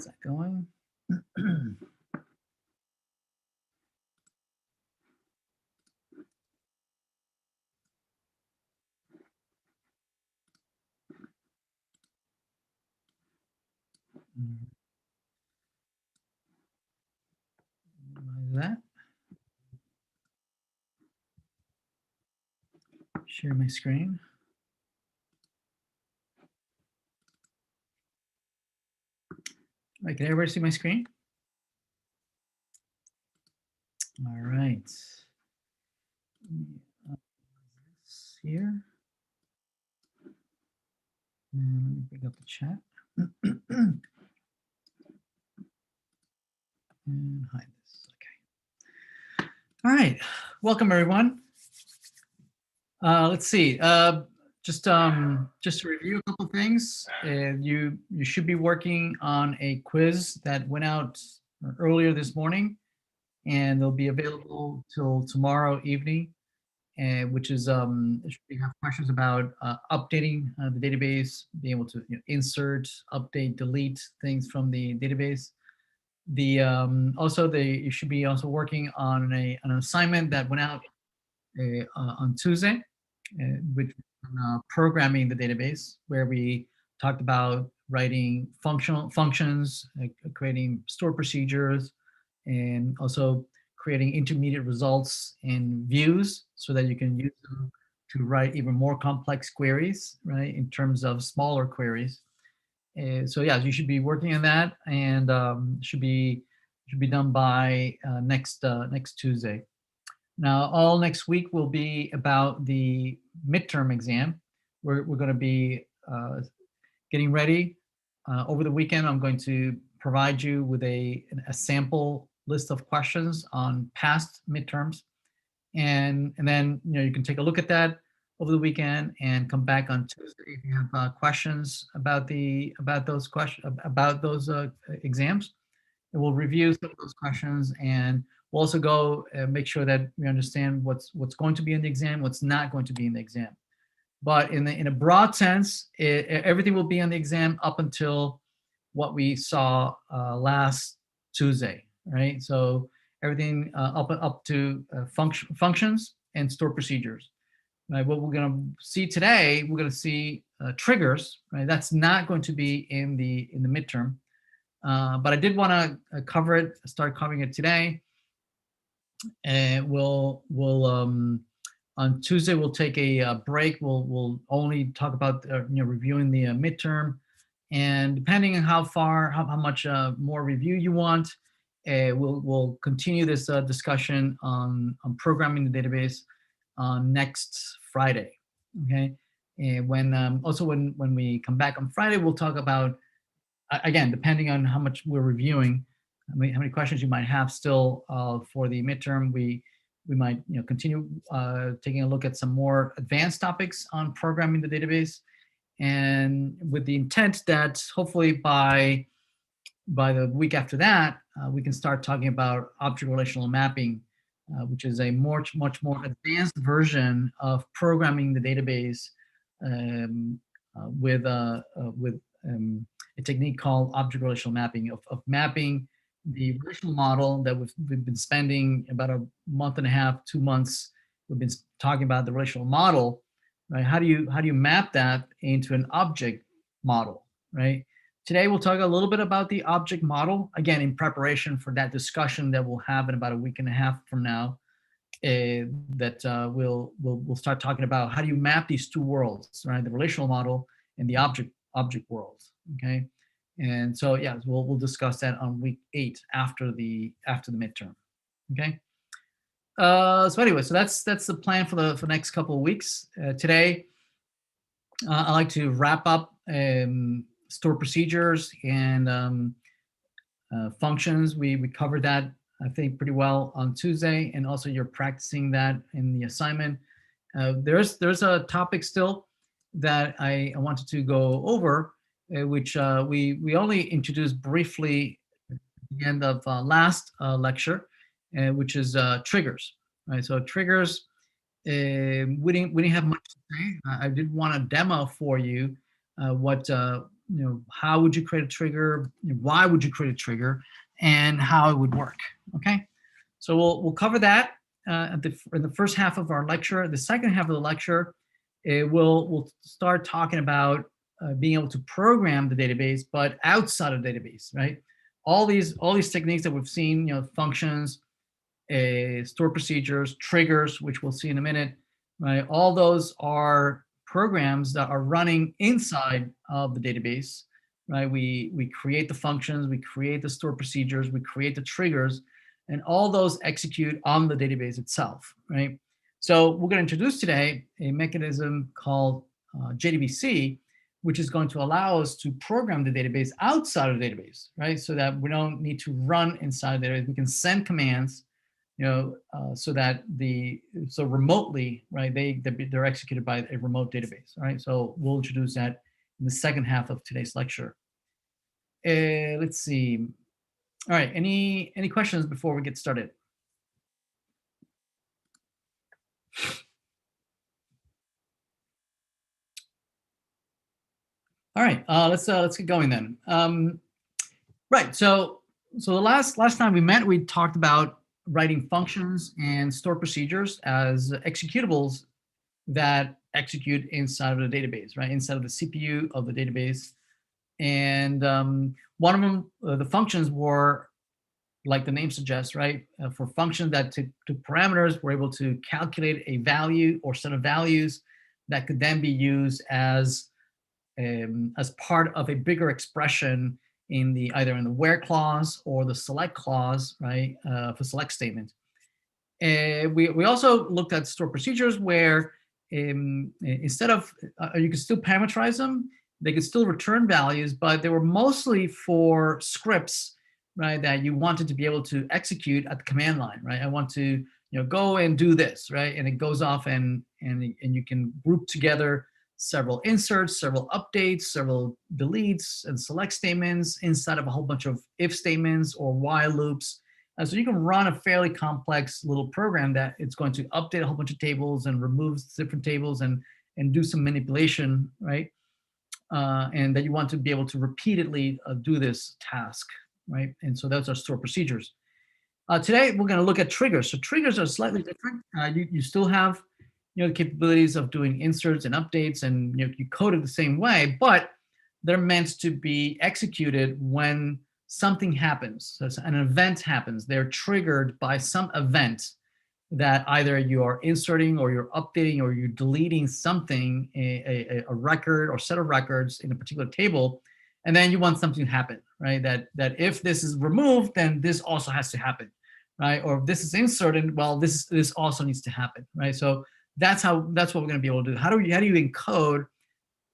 How's that going? That. Share my screen. All right, can everybody see my screen? All right. Here. And let me bring up the chat. And hide this. Okay. All right. Welcome, everyone. Let's see. Just to review a couple things. You should be working on a quiz that went out earlier this morning, and they'll be available till tomorrow evening. Which is you have questions about updating the database, being able to insert, update, delete things from the database. You should be also working on an assignment that went out on Tuesday, which programming the database, where we talked about writing functions, creating store procedures, and also creating intermediate results in views so that you can use them to write even more complex queries, right, in terms of smaller queries. So yeah, you should be working on that, and should be done by next Tuesday. Now, all next week will be about the midterm exam. We're going to be getting ready. Over the weekend, I'm going to provide you with a sample list of questions on past midterms, and then you can take a look at that over the weekend and come back on Tuesday if you have questions about those exams, and we'll review some of those questions, and we'll also go make sure that we understand what's going to be in the exam, what's not going to be in the exam. But in a broad sense, everything will be on the exam up until what we saw last Tuesday, right? So everything up to functions and store procedures. Right? What we're going to see today, we're going to see triggers. Right? That's not going to be in the midterm, but I did want to cover it. Start covering it today, and we'll on Tuesday we'll take a break. We'll only talk about reviewing the midterm. And depending on how much more review you want, we'll continue this discussion on programming the database on next Friday. Okay, and when we come back on Friday, we'll talk about, again, depending on how much we're reviewing, how many questions you might have still for the midterm. We might continue taking a look at some more advanced topics on programming the database, and with the intent that hopefully by the week after that, we can start talking about object relational mapping, which is a much more advanced version of programming the database with a technique called object relational mapping, of mapping the relational model that we've been spending about a month and a half, 2 months. We've been talking about the relational model. Right? How do you map that into an object model, right? Today we'll talk a little bit about the object model, again in preparation for that discussion that we'll have in about a week and a half from now. We'll start talking about how do you map these two worlds, right? The relational model and the object world. Okay, and so yeah, we'll discuss that on week 8 after the midterm. Okay. So anyway, so that's the plan for the next couple of weeks. Today, I like to wrap up store procedures and functions. We covered that, I think, pretty well on Tuesday, and also you're practicing that in the assignment. There's a topic still that I wanted to go over, which we only introduced briefly at the end of last lecture. Which is triggers, right? So triggers, we didn't have much to say. I did want to demo for you what how would you create a trigger, why would you create a trigger, and how it would work. Okay, so we'll cover that in the first half of our lecture. The second half of the lecture, we'll start talking about being able to program the database, but outside of the database, right? All these techniques that we've seen, functions, store procedures, triggers, which we'll see in a minute, right? All those are programs that are running inside of the database, right? We create the functions, we create the store procedures, we create the triggers, and all those execute on the database itself, right? So we're going to introduce today a mechanism called Jdbc, which is going to allow us to program the database outside of the database, right? So that we don't need to run inside the database. We can send commands, so remotely, right? They're executed by a remote database, right? So we'll introduce that in the second half of today's lecture. Let's see. All right, any questions before we get started? All right, let's get going then. Right, so the last time we met, we talked about writing functions and store procedures as executables that execute inside of the database, right? Inside of the CPU of the database. And one of them, the functions were, like the name suggests, right? For functions that to parameters, we're able to calculate a value or set of values that could then be used as part of a bigger expression in the either in the where clause or the select clause, right? For select statement. We also looked at store procedures where instead of you could still parameterize them, they could still return values, but they were mostly for scripts, right? That you wanted to be able to execute at the command line, right? I want to go and do this, right? And it goes off and you can group together several inserts, several updates, several deletes, and select statements inside of a whole bunch of if statements or while loops. So you can run a fairly complex little program that it's going to update a whole bunch of tables and remove different tables and do some manipulation, right? And that you want to be able to repeatedly do this task, right? And so those are store procedures. Today we're going to look at triggers. So triggers are slightly different. You still have the capabilities of doing inserts and updates, and you code it the same way, but they're meant to be executed when something happens. So an event happens. They're triggered by some event that either you are inserting or you're updating or you're deleting something, a record or set of records in a particular table, and then you want something to happen, right? That if this is removed, then this also has to happen, right? Or if this is inserted, well, this also needs to happen, right? So that's what we're going to be able to do. How do you encode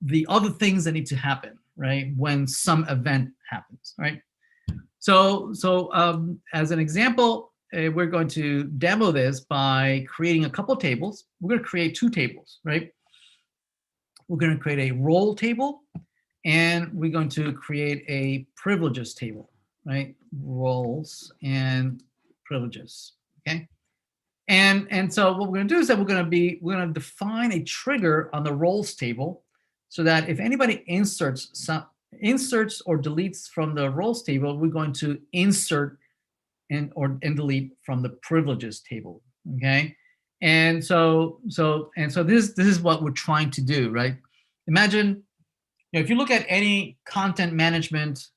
the other things that need to happen, right, when some event happens, right? So as an example, we're going to demo this by creating a couple of tables. We're going to create two tables, right? We're going to create a role table, and we're going to create a privileges table, right? Roles and privileges, okay? And so what we're going to do is that we're going to define a trigger on the roles table, so that if anybody inserts or deletes from the roles table, we're going to insert and delete from the privileges table. Okay, and so this is what we're trying to do, right? Imagine, if you look at any content management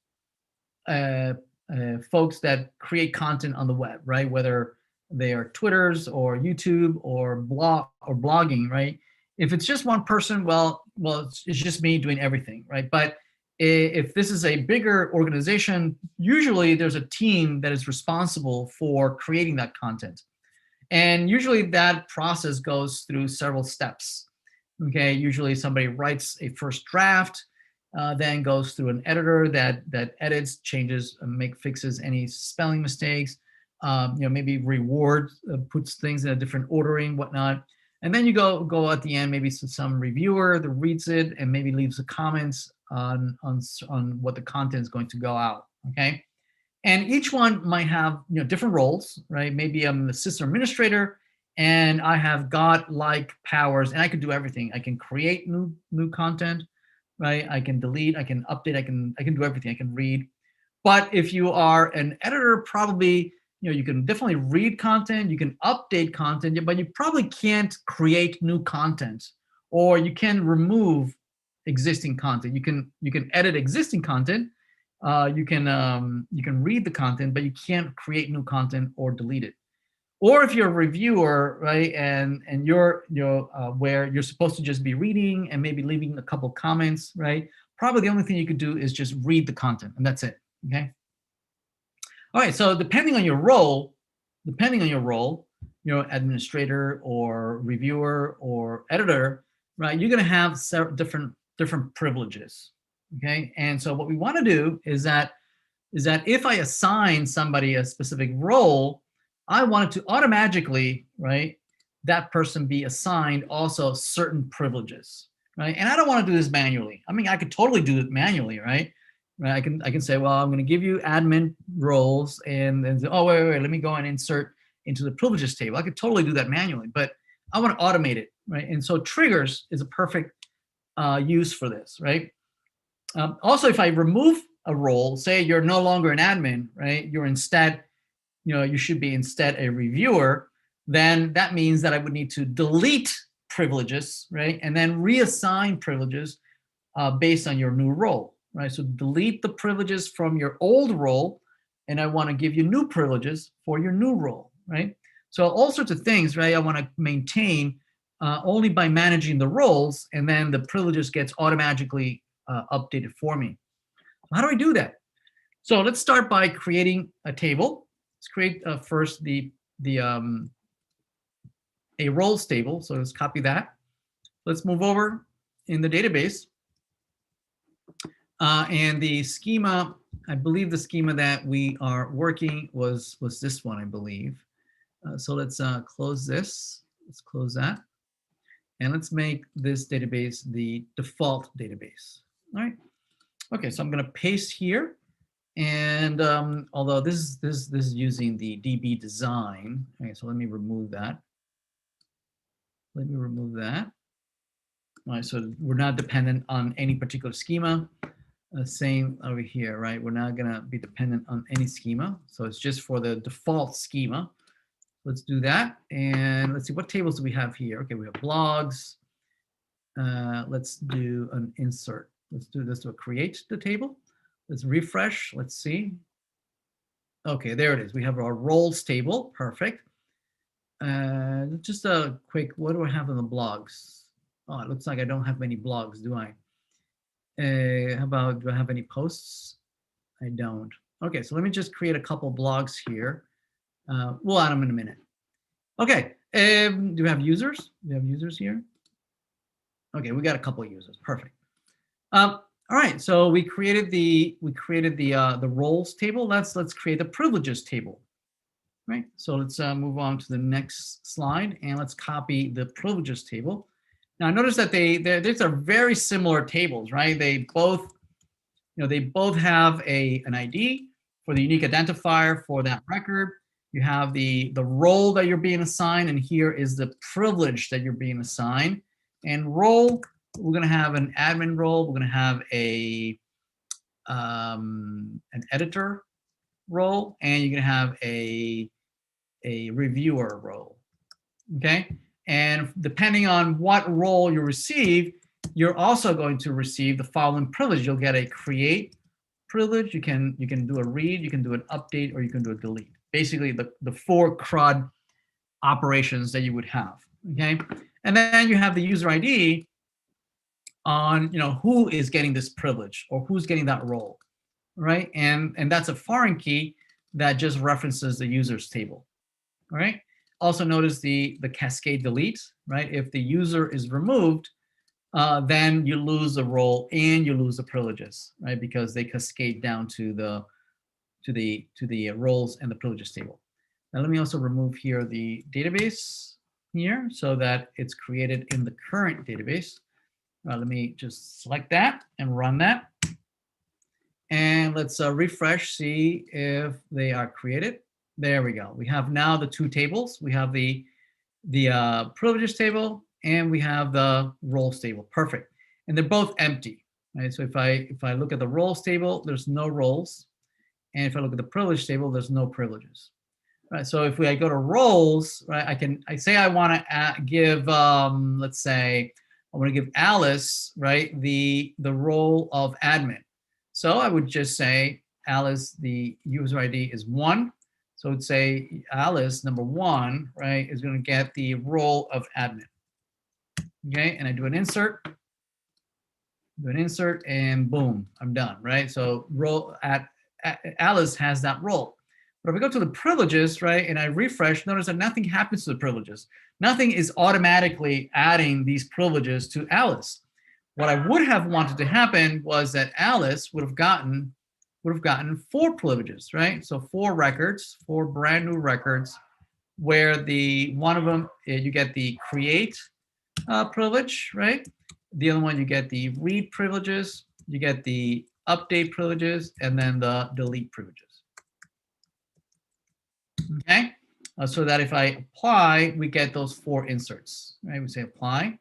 folks that create content on the web, right? Whether they are Twitters or YouTube or blogging, right? If it's just one person, well, it's just me doing everything, right? But if this is a bigger organization, usually there's a team that is responsible for creating that content. And usually that process goes through several steps. Okay, usually somebody writes a first draft, then goes through an editor that edits, changes, fixes any spelling mistakes, maybe puts things in a different ordering, whatnot. And then you go at the end, maybe to some reviewer that reads it and maybe leaves the comments on what the content is going to go out, okay? And each one might have different roles, right? Maybe I'm the system administrator and I have God-like powers and I can do everything. I can create new content, right? I can delete, I can update, I can do everything, I can read. But if you are an editor, probably, you can definitely read content, you can update content, but you probably can't create new content, or you can remove existing content. You can edit existing content, you can read the content, but you can't create new content or delete it. Or if you're a reviewer, right, and you're where you're supposed to just be reading and maybe leaving a couple comments, right? Probably the only thing you could do is just read the content, and that's it. Okay. All right. So depending on your role, administrator or reviewer or editor, right, you're going to have different privileges. Okay. And so what we want to do is that if I assign somebody a specific role, I want it to automatically, right, that person be assigned also certain privileges, right? And I don't want to do this manually. I mean, I could totally do it manually, right? I can say, well, I'm going to give you admin roles, and then oh wait, let me go and insert into the privileges table. I could totally do that manually, but I want to automate it, right? And so triggers is a perfect use for this, right? Also, if I remove a role, say you're no longer an admin, right? You're instead, you should be instead a reviewer, then that means that I would need to delete privileges, right? And then reassign privileges based on your new role, right? So delete the privileges from your old role, and I want to give you new privileges for your new role, right? So all sorts of things, right? I want to maintain only by managing the roles, and then the privileges gets automatically updated for me. How do I do that? So let's start by creating a table. Let's create first a roles table. So let's copy that. Let's move over in the database. And the schema, I believe the schema that we are working was this one, I believe. So let's close this. Let's close that. And let's make this database the default database. All right. Okay, so I'm going to paste here. And although this is using the DB design, okay, so let me remove that. All right, so we're not dependent on any particular schema. Same over here, right? We're not going to be dependent on any schema. So it's just for the default schema. Let's do that. And let's see, what tables do we have here? Okay, we have blogs. Let's do an insert. Let's do this to create the table. Let's refresh. Let's see. Okay, there it is. We have our roles table. Perfect. Just a quick, what do I have in the blogs? Oh, it looks like I don't have many blogs, do I? How about, do I have any posts? I don't. Okay, so let me just create a couple blogs here. We'll add them in a minute. Okay, do we have users? We have users here. Okay, we got a couple of users. Perfect. All right, so we created the roles table. Let's create the privileges table. Right. So let's move on to the next slide, and let's copy the privileges table. Now notice that these are very similar tables, right? They both have an ID for the unique identifier for that record. You have the role that you're being assigned, and here is the privilege that you're being assigned. And role, we're going to have an admin role. We're going to have an editor role, and you're going to have a reviewer role. Okay, and depending on what role you receive, you're also going to receive the following privilege. You'll get a create privilege. You can do a read, you can do an update, or you can do a delete. Basically, the 4 CRUD operations that you would have. Okay, and then you have the user ID on who is getting this privilege or who's getting that role, right? And that's a foreign key that just references the users table. All right. Also notice the cascade delete, right? If the user is removed, then you lose the role and you lose the privileges, right? Because they cascade down to the roles and the privileges table. Now let me also remove here the database here so that it's created in the current database. Let me just select that and run that. And let's refresh, see if they are created. There we go. We have now the 2 tables. We have the privileges table, and we have the roles table. Perfect. And they're both empty. right? So if I look at the roles table, there's no roles. And if I look at the privilege table, there's no privileges. Right, so if I go to roles, right, I say I want to give, let's say, I want to give Alice, right, the role of admin. So I would just say Alice, the user ID is 1. So I would say Alice, number 1, right, is going to get the role of admin. Okay, and I do an insert, and boom, I'm done, right? So role at Alice has that role. But if I go to the privileges, right, and I refresh, notice that nothing happens to the privileges. Nothing is automatically adding these privileges to Alice. What I would have wanted to happen was that Alice would have gotten 4 privileges, right? So 4 records, 4 brand new records, where the one of them you get the create privilege, right? The other one you get the read privileges, you get the update privileges, and then the delete privileges. Okay, so that if I apply, we get those 4 inserts, right? We say apply,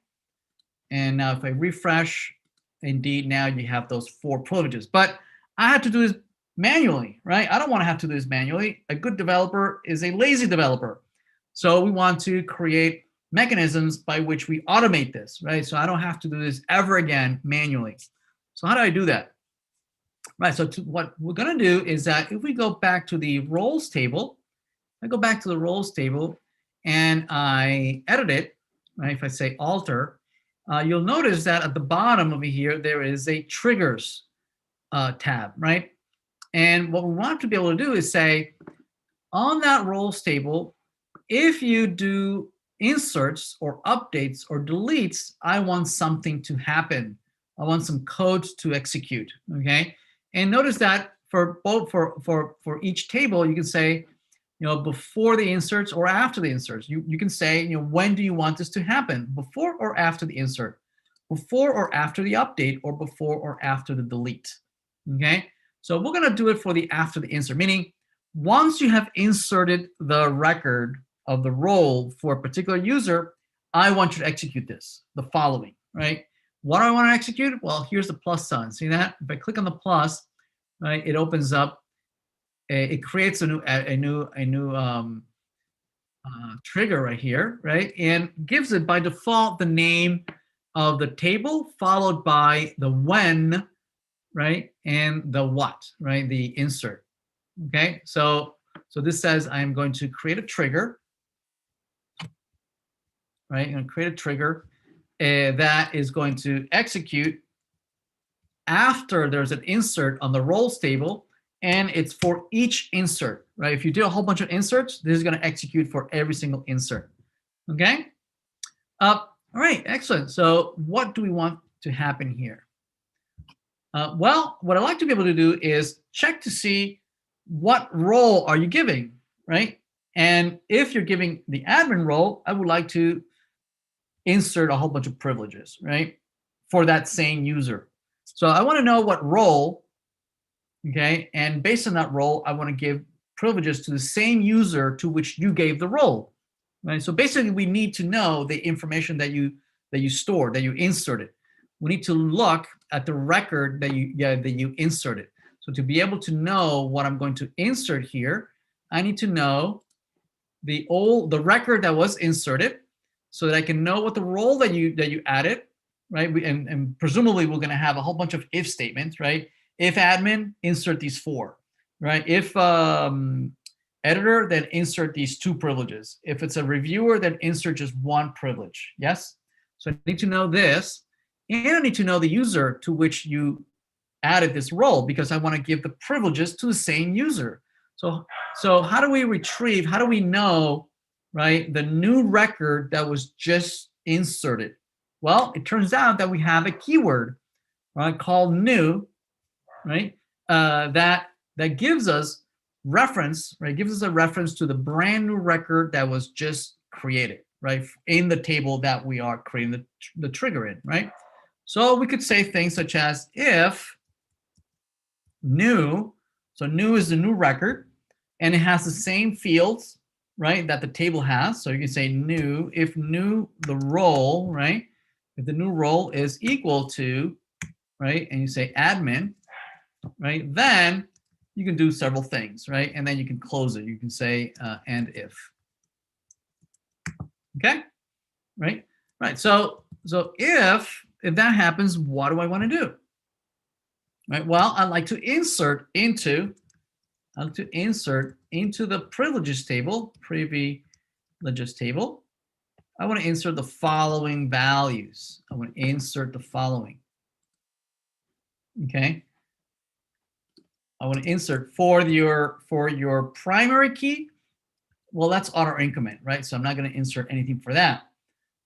and now if I refresh, indeed now you have those 4 privileges. But I had to do this manually, right? I don't want to have to do this manually. A good developer is a lazy developer. So we want to create mechanisms by which we automate this, right? So I don't have to do this ever again manually. So how do I do that? Right, so what we're going to do is that if we go back to the roles table, I go back to the roles table and I edit it, right? If I say alter, you'll notice that at the bottom over here, there is a triggers tab, right? And what we want to be able to do is say, on that roles table, if you do inserts or updates or deletes, I want something to happen. I want some code to execute, okay? And notice that for both for each table, you can say, you know, before the inserts or after the inserts. You can say, you know, when do you want this to happen? Before or after the insert? Before or after the update, or before or after the delete? Okay, so we're going to do it for the after the insert, meaning once you have inserted the record of the role for a particular user, I want you to execute this, the following, right? What do I want to execute? Well, here's the plus sign. See that? If I click on the plus, right, it opens up. It creates a new trigger right here, right? And gives it by default the name of the table followed by the when, right? And the what, right? The insert. Okay, so this says I'm going to create a trigger, right? I'm going to create a trigger that is going to execute after there's an insert on the roles table. And it's for each insert, right? If you do a whole bunch of inserts, this is going to execute for every single insert. Okay? All right, excellent. So what do we want to happen here? Well, what I like to be able to do is check to see what role are you giving, right? And if you're giving the admin role, I would like to insert a whole bunch of privileges, right? For that same user. So I want to know what role. Okay, and based on that role, I want to give privileges to the same user to which you gave the role, right? So basically, we need to know the information that you stored, that you inserted. We need to look at the record that you inserted. So to be able to know what I'm going to insert here, I need to know the record that was inserted, so that I can know what the role that you added, right? And presumably we're going to have a whole bunch of if statements, right? If admin, insert these 4, right? If editor, then insert these 2 privileges. If it's a reviewer, then insert just 1 privilege. Yes? So I need to know this, and I need to know the user to which you added this role, because I want to give the privileges to the same user. So how do we retrieve, how do we know, right, the new record that was just inserted? Well, it turns out that we have a keyword, right, called new, right? That gives us reference, right? Gives us a reference to the brand new record that was just created, right? In the table that we are creating the trigger in, right? So we could say things such as if new, so new is the new record, and it has the same fields, right, that the table has. So you can say new, if new, the role, right? If the new role is equal to right, and you say admin, right, then you can do several things, right, and then you can close it. You can say and if. Okay, right, right. So if that happens, what do I want to do? Right. Well, I'd like to insert into the privileges table, privileges table. I want to insert the following values. I want to insert the following. Okay. I want to insert for your primary key. Well, that's auto increment, right? So I'm not going to insert anything for that.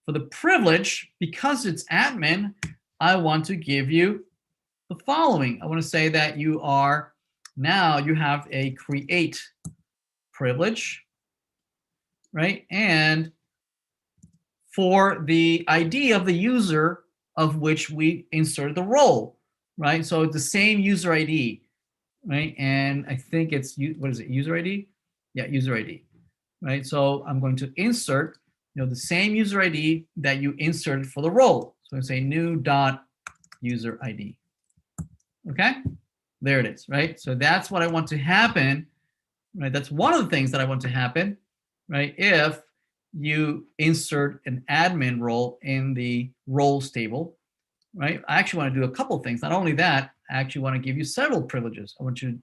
For the privilege, because it's admin, I want to give you the following. I want to say that you have a create privilege, right? And for the ID of the user of which we inserted the role, right? So it's the same user ID, right? And I think it's, what is it, user ID? Yeah, user ID, right? So I'm going to insert, the same user ID that you inserted for the role. So I say new dot user ID. Okay, there it is, right? So that's what I want to happen, right? That's one of the things that I want to happen, right? If you insert an admin role in the roles table, right? I actually want to do a couple of things. Not only that, I actually want to give you several privileges. I want to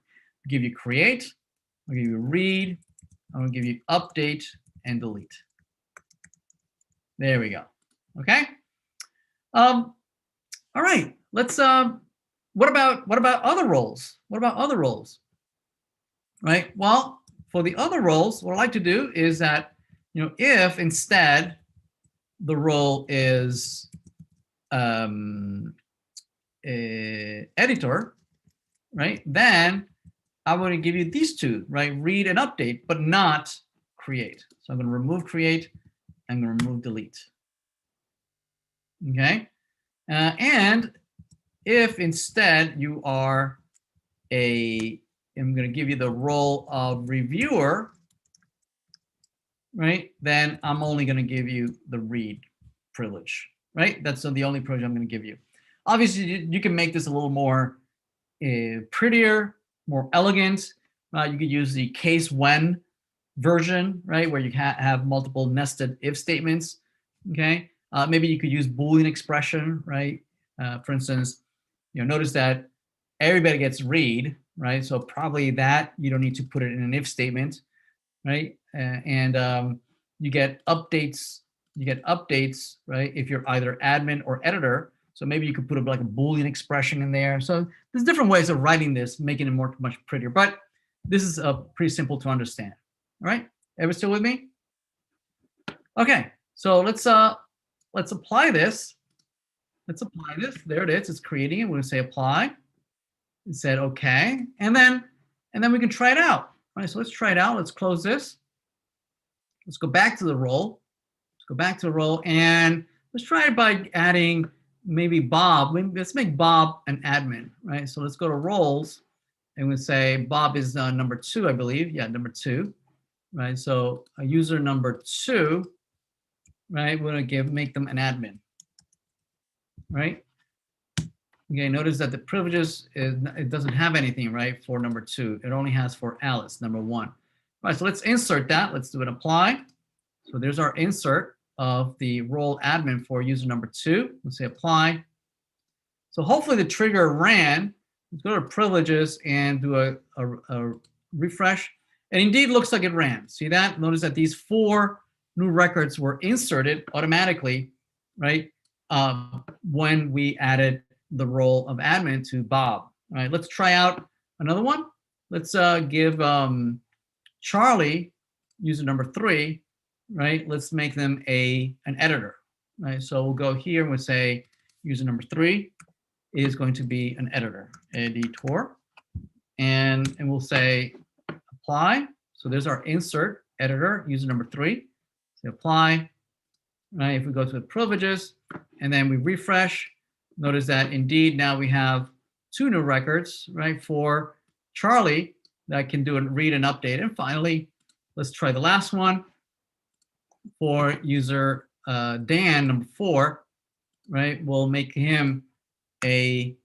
give you create, I'll give you read, I'm going to give you update and delete. There we go. Okay. All right. Let's. What about other roles? What about other roles? Right. Well, for the other roles, what I like to do is that, if instead the role is editor, right? Then I'm going to give you these two, right? Read and update, but not create. So I'm going to remove create. I'm going to remove delete. Okay. And if instead you are I'm going to give you the role of reviewer, right? Then I'm only going to give you the read privilege, right? That's the only privilege I'm going to give you. Obviously, you can make this a little more prettier, more elegant. You could use the case when version, right, where you have multiple nested if statements. Okay, maybe you could use Boolean expression, right? For instance, notice that everybody gets read, right? So probably that you don't need to put it in an if statement, right? And you get updates. You get updates, right? If you're either admin or editor. So maybe you could put like a Boolean expression in there. So there's different ways of writing this, making it much prettier. But this is pretty simple to understand. All right, everyone still with me? Okay, so let's apply this. Let's apply this. There it is. It's creating it. We're going to say apply. It said okay, and then we can try it out. All right, so let's try it out. Let's close this. Let's go back to the role. Let's go back to the role, and let's try it by adding maybe Bob. Let's make Bob an admin, right? So let's go to roles, and we say Bob is number 2, I believe. Yeah, number 2, right? So a user number 2, right? We're gonna make them an admin, right? Okay, notice that the privileges it doesn't have anything, right, for number 2. It only has for Alice, number 1. All right, so let's insert that. Let's do an apply. So there's our insert of the role admin for user number 2. Let's say apply. So hopefully the trigger ran. Let's go to privileges and do a refresh. And indeed looks like it ran. See that? Notice that these 4 new records were inserted automatically, right, when we added the role of admin to Bob. All right, let's try out another one. Let's give Charlie, user number 3, right? Let's make them an editor, right? So we'll go here and we'll say user number 3 is going to be an editor, and we'll say apply. So there's our insert editor, user number 3. Say apply. Right? If we go to the privileges and then we refresh, notice that indeed now we have 2 new records, right, for Charlie that can do a read and update. And finally, let's try the last one for user Dan, number 4, right? We'll make him a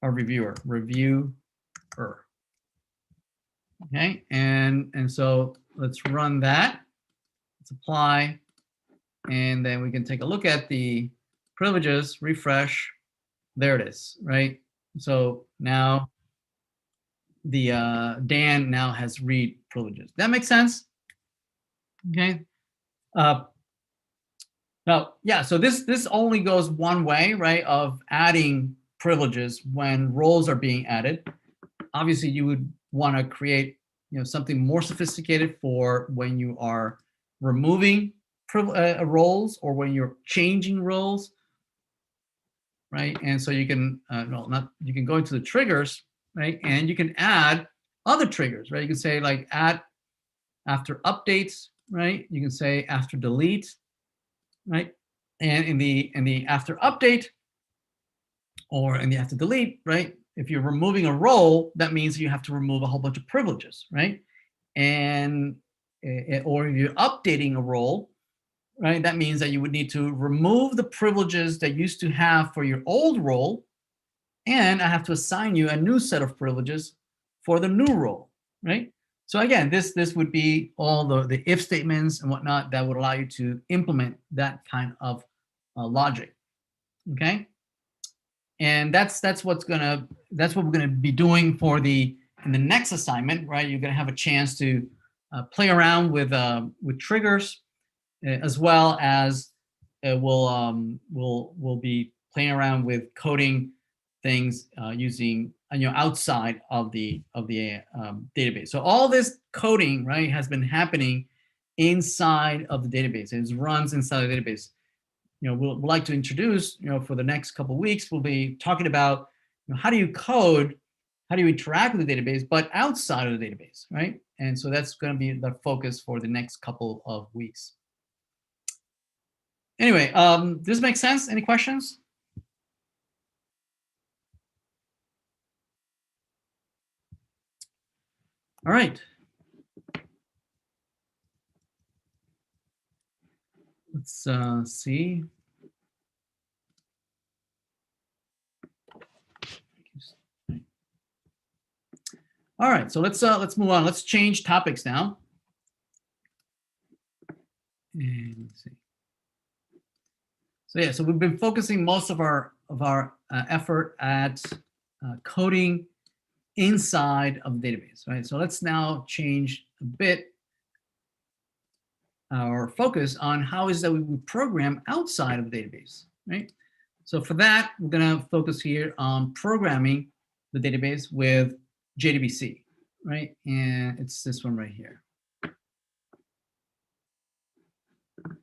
reviewer. Okay, and so let's run that. Let's apply, and then we can take a look at the privileges, refresh. There it is, right? So now the Dan now has read privileges. That makes sense? Okay. Now, yeah, so this only goes one way, right, of adding privileges when roles are being added. Obviously, you would want to create, something more sophisticated for when you are removing roles or when you're changing roles, right? And so you can, you can go into the triggers, right, and you can add other triggers, right? You can say like add after updates, right? You can say after delete, right? And in the after update or in the after delete, right? If you're removing a role, that means you have to remove a whole bunch of privileges, right? And or if you're updating a role, right? That means that you would need to remove the privileges that you used to have for your old role, and I have to assign you a new set of privileges for the new role, right? So again, this would be all the if statements and whatnot that would allow you to implement that kind of logic, okay? And that's what we're gonna be doing in the next assignment, right? You're gonna have a chance to play around with triggers, as well as we'll be playing around with coding things using outside of the database. So all this coding, right, has been happening inside of the database. It runs inside the database. We'll like to introduce, for the next couple of weeks, we'll be talking about how do you code, how do you interact with the database, but outside of the database, right? And so that's going to be the focus for the next couple of weeks. Anyway, does this make sense? Any questions? All right. Let's see. All right, so let's move on. Let's change topics now. And let's see. So yeah, so we've been focusing most of our effort at coding inside of the database, right? So let's now change a bit our focus on how is that we would program outside of the database, right? So for that, we're going to focus here on programming the database with Jdbc, right? And it's this one right here.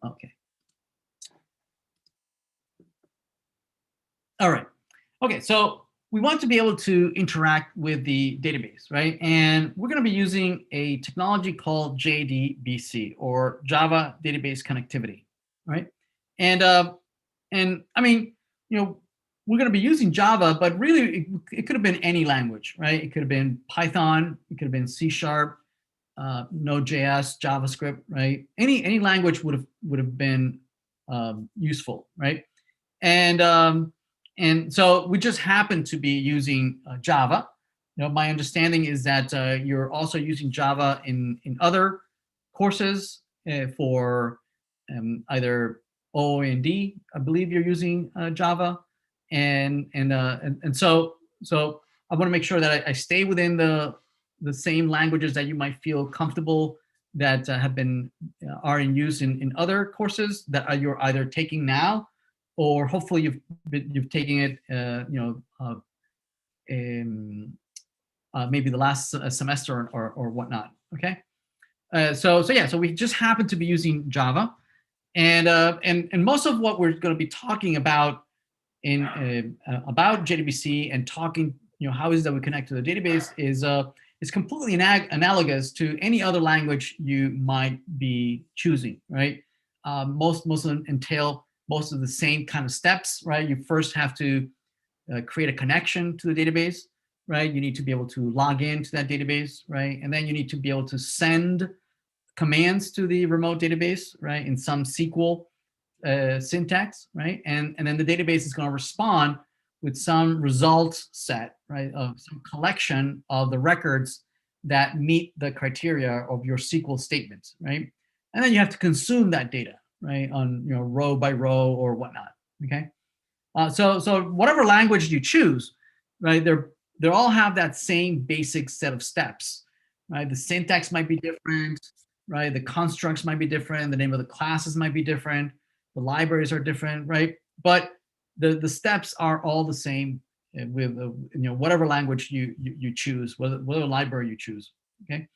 Okay. All right. Okay, so we want to be able to interact with the database, right? And we're going to be using a technology called Jdbc, or Java Database Connectivity, right? And I mean, we're going to be using Java, but really it could have been any language, right? It could have been Python, it could have been C#, Node.js, JavaScript, right? Any language would have been useful, right? And so we just happen to be using Java. My understanding is that you're also using Java in other courses for either OO&D. I believe you're using Java, and so I want to make sure that I stay within the same languages that you might feel comfortable that are in use in other courses that you're either taking now, or hopefully you've taken it, maybe the last semester or whatnot. Okay, so we just happen to be using Java, and most of what we're going to be talking about about Jdbc and talking, how is that we connect to the database is completely analogous to any other language you might be choosing, right? Most of them entail most of the same kind of steps, right? You first have to create a connection to the database, right? You need to be able to log into that database, right? And then you need to be able to send commands to the remote database, right? In some SQL syntax, right? And then the database is going to respond with some results set, right, of some collection of the records that meet the criteria of your SQL statements, right? And then you have to consume that data, right, on row by row or whatnot. Okay, so whatever language you choose, right, they all have that same basic set of steps, right? The syntax might be different, right? The constructs might be different. The name of the classes might be different. The libraries are different, right? But the steps are all the same with whatever language you choose, whatever library you choose. Okay,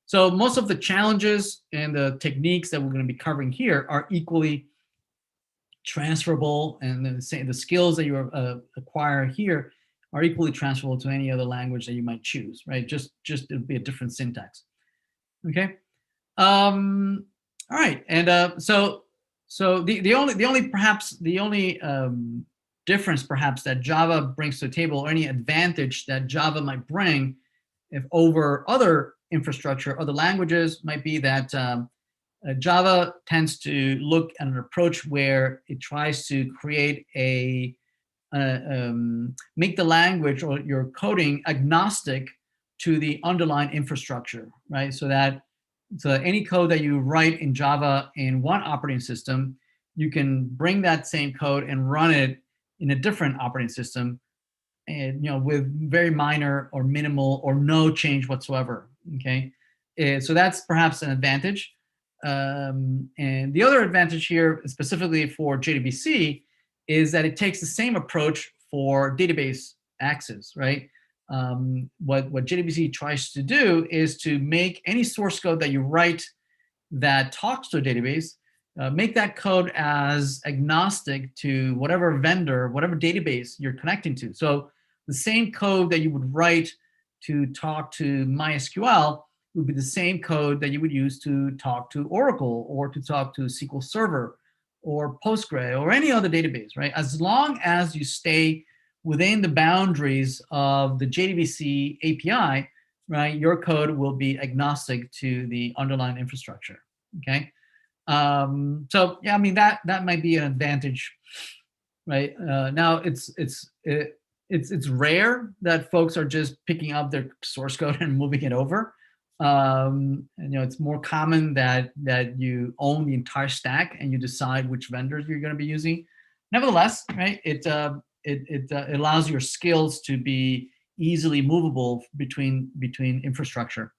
so most of the challenges and the techniques that we're going to be covering here are equally transferable, and the skills that you acquire here are equally transferable to any other language that you might choose, right? Just it'll be a different syntax. Okay. All right, and so the only difference perhaps that Java brings to the table, or any advantage that Java might bring if over other infrastructure, other languages, might be that Java tends to look at an approach where it tries to create make the language or your coding agnostic to the underlying infrastructure, right? So that any code that you write in Java in one operating system, you can bring that same code and run it in a different operating system, and with very minor or minimal or no change whatsoever. Okay, so that's perhaps an advantage. And the other advantage here, specifically for JDBC, is that it takes the same approach for database access, right? What JDBC tries to do is to make any source code that you write that talks to a database, make that code as agnostic to whatever vendor, whatever database you're connecting to. So the same code that you would write to talk to MySQL would be the same code that you would use to talk to Oracle, or to talk to SQL Server or Postgre or any other database, right? As long as you stay within the boundaries of the JDBC API, right, your code will be agnostic to the underlying infrastructure. Okay, so yeah, I mean that might be an advantage, right? Now it's rare that folks are just picking up their source code and moving it over. And, it's more common that you own the entire stack and you decide which vendors you're going to be using. Nevertheless, right, it allows your skills to be easily movable between infrastructure.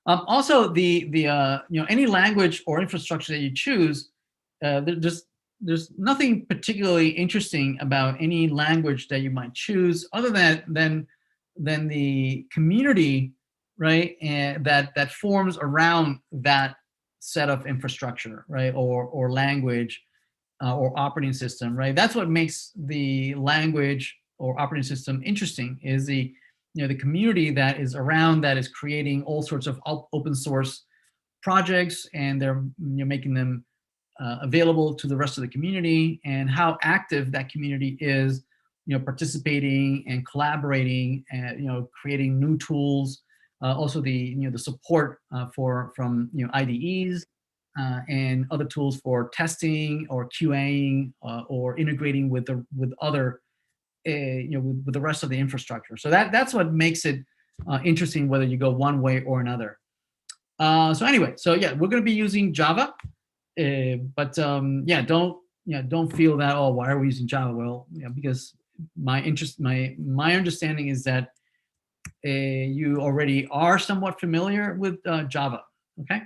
Also, any language or infrastructure that you choose, there's nothing particularly interesting about any language that you might choose, other than the community, right, and that forms around that set of infrastructure, right, or language, or operating system, right? That's what makes the language or operating system interesting, is the community that is around, that is creating all sorts of open source projects, and they're making them available to the rest of the community, and how active that community is, participating and collaborating, and creating new tools. Also the support from IDEs and other tools for testing or QAing, or integrating with other with the rest of the infrastructure. So that's what makes it interesting, whether you go one way or another. So anyway, so yeah, we're going to be using Java, but yeah, don't feel that, oh, why are we using Java? Well, because my understanding is that you already are somewhat familiar with Java. Okay,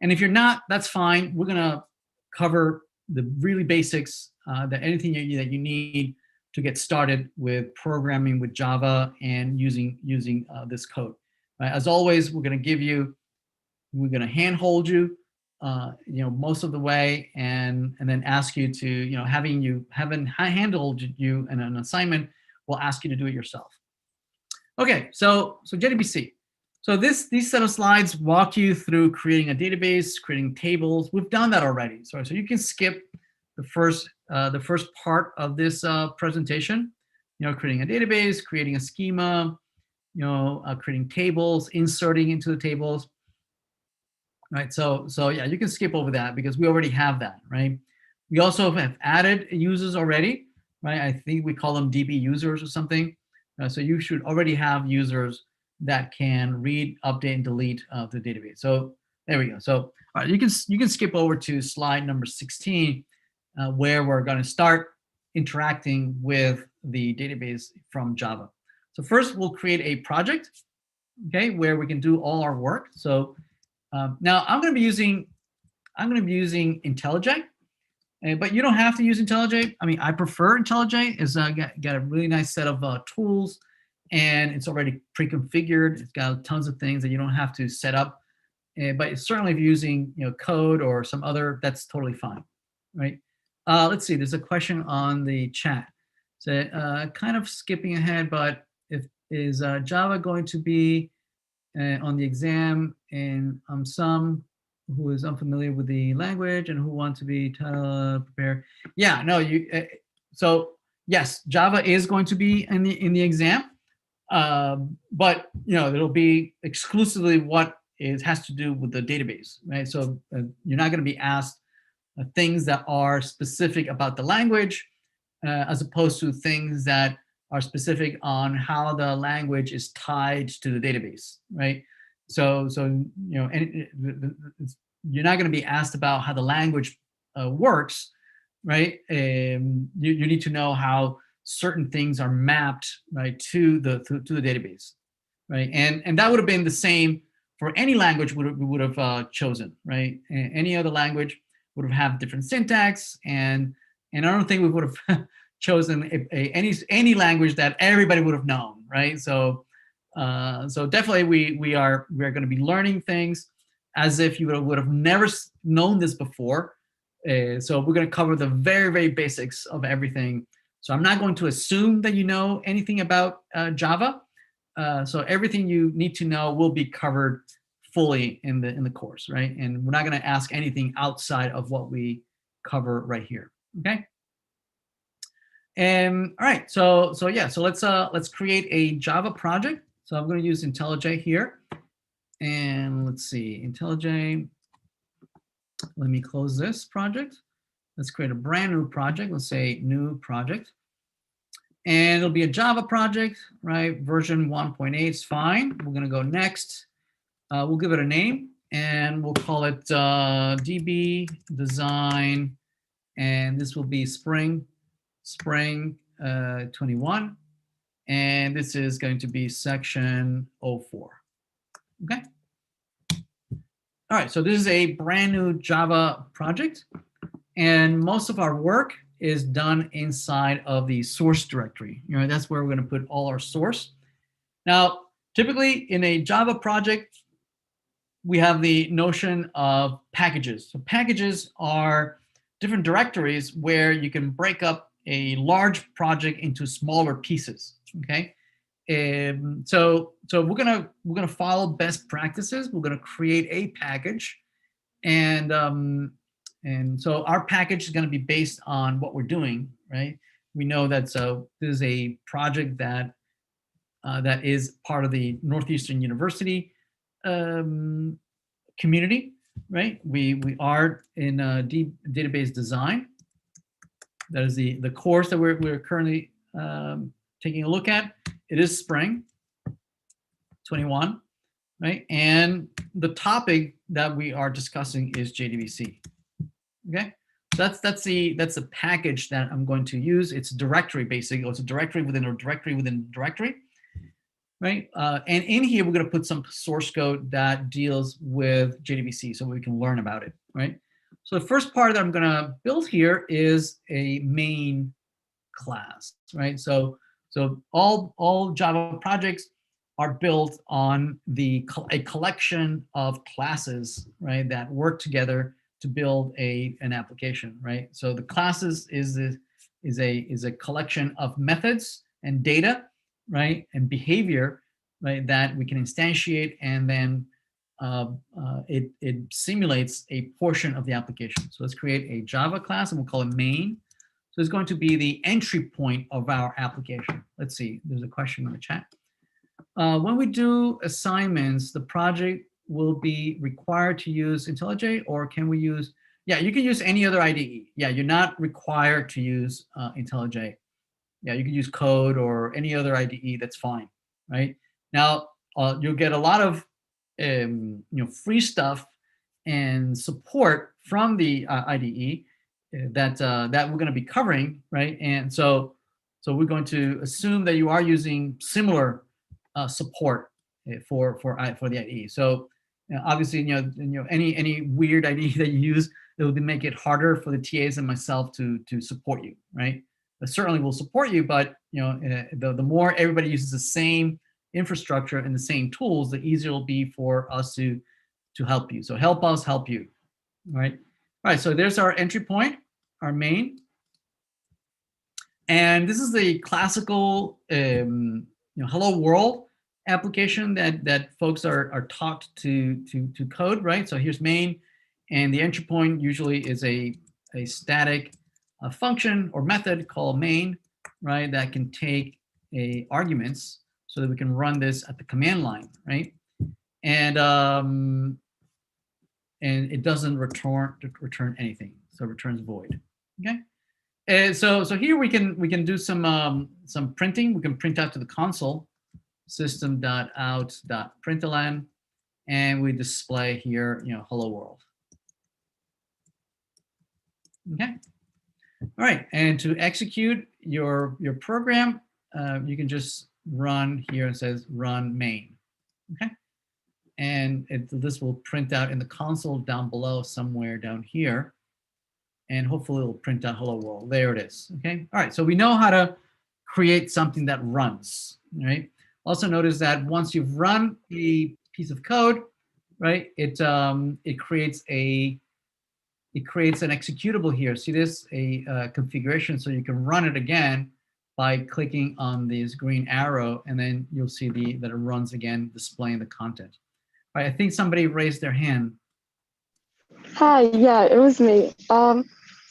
and if you're not, that's fine. We're going to cover the really basics, that anything that you need to get started with programming with Java and using this code. Right? As always, we're going to handhold you, most of the way, and then ask you to, having handled you in an assignment, we'll ask you to do it yourself. Okay, so JDBC. So these set of slides walk you through creating a database, creating tables. We've done that already. So you can skip the first part of this presentation. Creating a database, creating a schema, creating tables, inserting into the tables. Right. So yeah, you can skip over that because we already have that. Right. We also have added users already. right? I think we call them DB users or something. So you should already have users that can read, update, and delete the database. So there we go. So all right, you can skip over to slide number 16, where we're going to start interacting with the database from Java. So first, we'll create a project, okay, where we can do all our work. So now I'm going to be using IntelliJ. But you don't have to use IntelliJ. I mean, I prefer IntelliJ. It's got a really nice set of tools, and it's already pre-configured. It's got tons of things that you don't have to set up. But certainly, if you're using code or some other, that's totally fine, right? Let's see. There's a question on the chat. So kind of skipping ahead, but is Java going to be on the exam? And some who is unfamiliar with the language and who want to be prepared. Yeah, no, so yes, Java is going to be in the exam, but it'll be exclusively what it has to do with the database, right? So you're not going to be asked things that are specific about the language, as opposed to things that are specific on how the language is tied to the database, right? So you're not going to be asked about how the language works, right? You need to know how certain things are mapped, right, to the database, right? And that would have been the same for any language we would have chosen, right? Any other language would have had different syntax, and I don't think we would have chosen any language that everybody would have known, right? So definitely we are going to be learning things as if you would have never known this before. So we're going to cover the very, very basics of everything. So I'm not going to assume that you know anything about Java. So everything you need to know will be covered fully in the course, right? And we're not going to ask anything outside of what we cover right here. Okay. And all right. So yeah. So let's create a Java project. So I'm going to use IntelliJ here. And let's see, IntelliJ. Let me close this project. Let's create a brand new project. Let's say new project. And it'll be a Java project, right? Version 1.8 is fine. We're going to go next. We'll give it a name, and we'll call it DB Design. And this will be Spring 21. And this is going to be section 04. Okay. All right, so this is a brand new Java project, and most of our work is done inside of the source directory. That's where we're going to put all our source. Now, typically in a Java project, we have the notion of packages. So packages are different directories where you can break up a large project into smaller pieces. Okay. So we're gonna follow best practices. We're gonna create a package, and so our package is gonna be based on what we're doing, right? We know that this is a project that is part of the Northeastern University community, right? We are in database design. That is the course that we're currently taking a look at. It is Spring 21, right? And the topic that we are discussing is JDBC. Okay, so that's the package that I'm going to use. It's a directory basically. It's a directory within a directory within a directory, right? And in here we're going to put some source code that deals with JDBC, so we can learn about it, right? So the first part that I'm going to build here is a main class, right? So all Java projects are built on a collection of classes, right, that work together to build an application, right? So the classes is a collection of methods and data, right, and behavior, right, that we can instantiate, and then it simulates a portion of the application. So let's create a Java class, and we'll call it main. So it's going to be the entry point of our application. Let's see, there's a question in the chat. When we do assignments, the project will be required to use IntelliJ, or can we use, yeah, you can use any other IDE. Yeah, you're not required to use IntelliJ. Yeah, you can use code or any other IDE. That's fine, right? Now you'll get a lot of free stuff and support from the IDE that we're going to be covering, right? And so we're going to assume that you are using similar support for the IDE. So obviously, any weird IDE that you use, it will make it harder for the TAs and myself to support you, right? It certainly will support you, but the more everybody uses the same infrastructure and the same tools, the easier it will be for us to help you. So help us help you, right? All right, so there's our entry point, our main. And this is the classical hello world application that folks are taught to code, right? So here's main, and the entry point usually is a static function or method called main, right? That can take arguments so that we can run this at the command line, right? And it doesn't return anything, so it returns void. Okay. And so here we can do some printing. We can print out to the console system.out.println, and we display here hello world. Okay. All right, and to execute your program, you can just run here. It says run main. Okay. And this will print out in the console down below, somewhere down here. And hopefully it'll print out hello world. There it is. Okay. All right. So we know how to create something that runs. Right. Also notice that once you've run a piece of code, right, it creates an executable here. See this, a configuration, so you can run it again by clicking on this green arrow, and then you'll see that it runs again, displaying the content. All right. I think somebody raised their hand. Hi, yeah, it was me.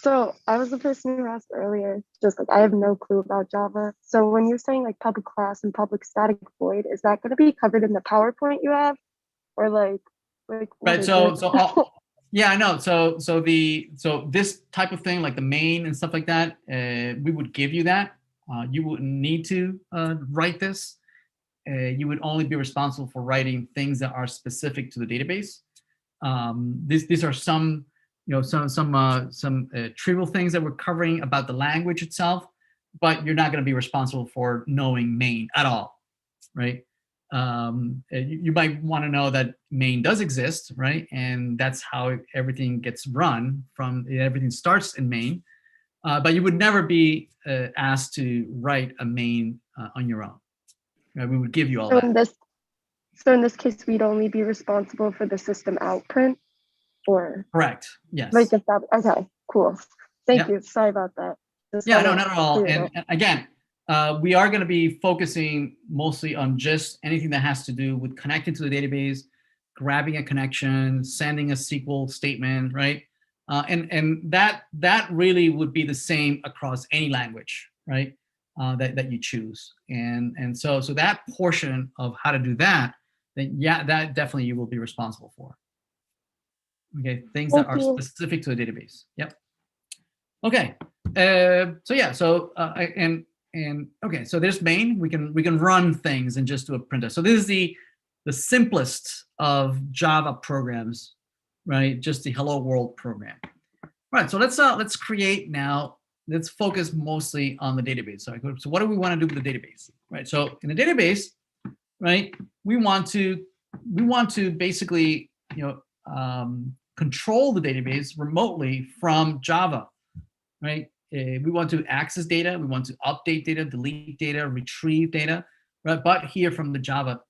So I was the person who asked earlier, just like I have no clue about Java. So when you're saying like public class and public static void, is that going to be covered in the PowerPoint you have, or like right? Yeah, I know. So this type of thing, like the main and stuff like that, we would give you that. You wouldn't need to write this. You would only be responsible for writing things that are specific to the database. These are some trivial things that we're covering about the language itself, but you're not going to be responsible for knowing main at all, right? You might want to know that main does exist, right? And that's how everything gets run. Everything starts in main, but you would never be asked to write a main on your own. Right? We would give you all that. So in this case, we'd only be responsible for the system out print, or? Correct, yes. Like if that, okay, cool. Thank you, sorry about that. Yeah, no, not at all. And again, we are gonna be focusing mostly on just anything that has to do with connecting to the database, grabbing a connection, sending a SQL statement, right? And that really would be the same across any language, right? That you choose. And so that portion of how to do that, then yeah, that definitely you will be responsible for. Okay, things that are specific to a database. Yep. Okay. So yeah. So okay. So there's main. We can run things and just do a printf. So this is the simplest of Java programs, right? Just the hello world program. All right. So let's create now. Let's focus mostly on the database. So what do we want to do with the database, right? So in the database, right, we want to basically control the database remotely from Java, right? We want to access data, we want to update data, delete data, retrieve data, right? But here from the Java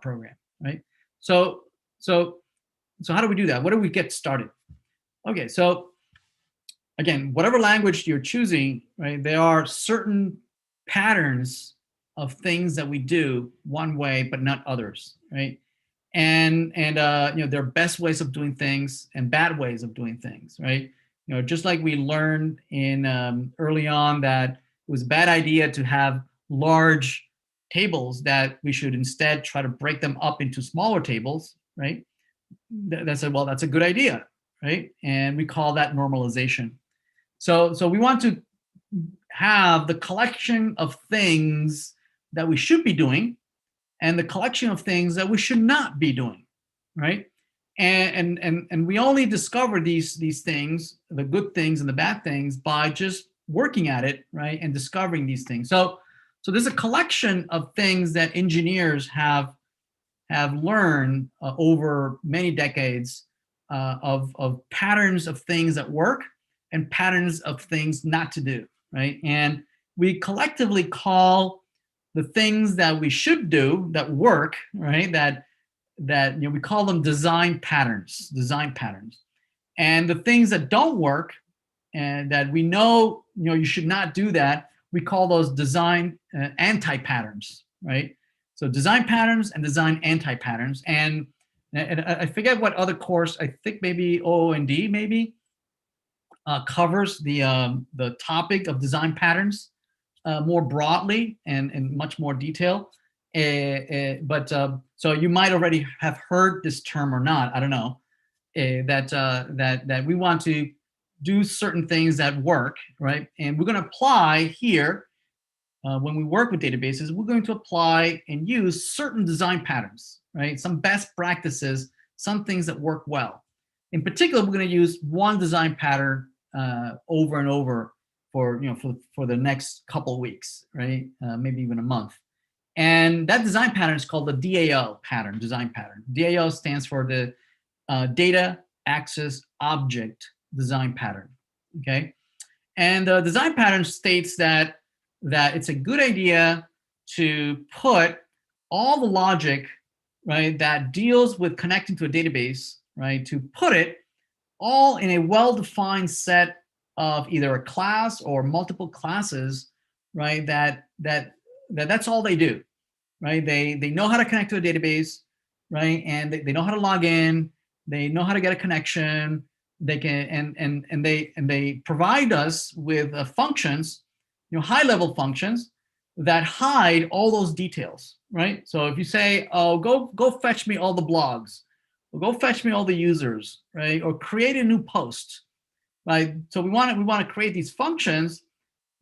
program, right? So how do we do that? What do we get started? Okay, so again, whatever language you're choosing, right? There are certain patterns of things that we do one way, but not others, right? And there are best ways of doing things and bad ways of doing things, right? Just like we learned in early on that it was a bad idea to have large tables, that we should instead try to break them up into smaller tables, right? That's a good idea, right? And we call that normalization. So we want to have the collection of things that we should be doing and the collection of things that we should not be doing, right? And we only discover these things, the good things and the bad things, by just working at it, right? And discovering these things. So there's a collection of things that engineers have learned over many decades of patterns of things that work and patterns of things not to do, right? And we collectively call the things that we should do that work, right? That we call them design patterns, and the things that don't work and that we know you should not do that, we call those design anti-patterns, right? So design patterns and design anti-patterns, and I forget what other course, I think maybe O&D maybe covers the topic of design patterns more broadly and in much more detail. But so you might already have heard this term or not, I don't know, that we want to do certain things that work, right? And we're going to apply here, when we work with databases, we're going to apply and use certain design patterns, right? Some best practices, some things that work well. In particular, we're going to use one design pattern over and over for the next couple of weeks, right? Maybe even a month. And that design pattern is called the DAO pattern, design pattern. DAO stands for the Data Access Object Design Pattern, okay? And the design pattern states that it's a good idea to put all the logic, right, that deals with connecting to a database, right, to put it all in a well-defined set of either a class or multiple classes, right, that's all they do, right? They know how to connect to a database, right, and they know how to log in, they know how to get a connection, they can and they provide us with functions, high-level functions that hide all those details, right? So if you say, oh, go fetch me all the blogs, or go fetch me all the users, right, or create a new post, right? So we want to create these functions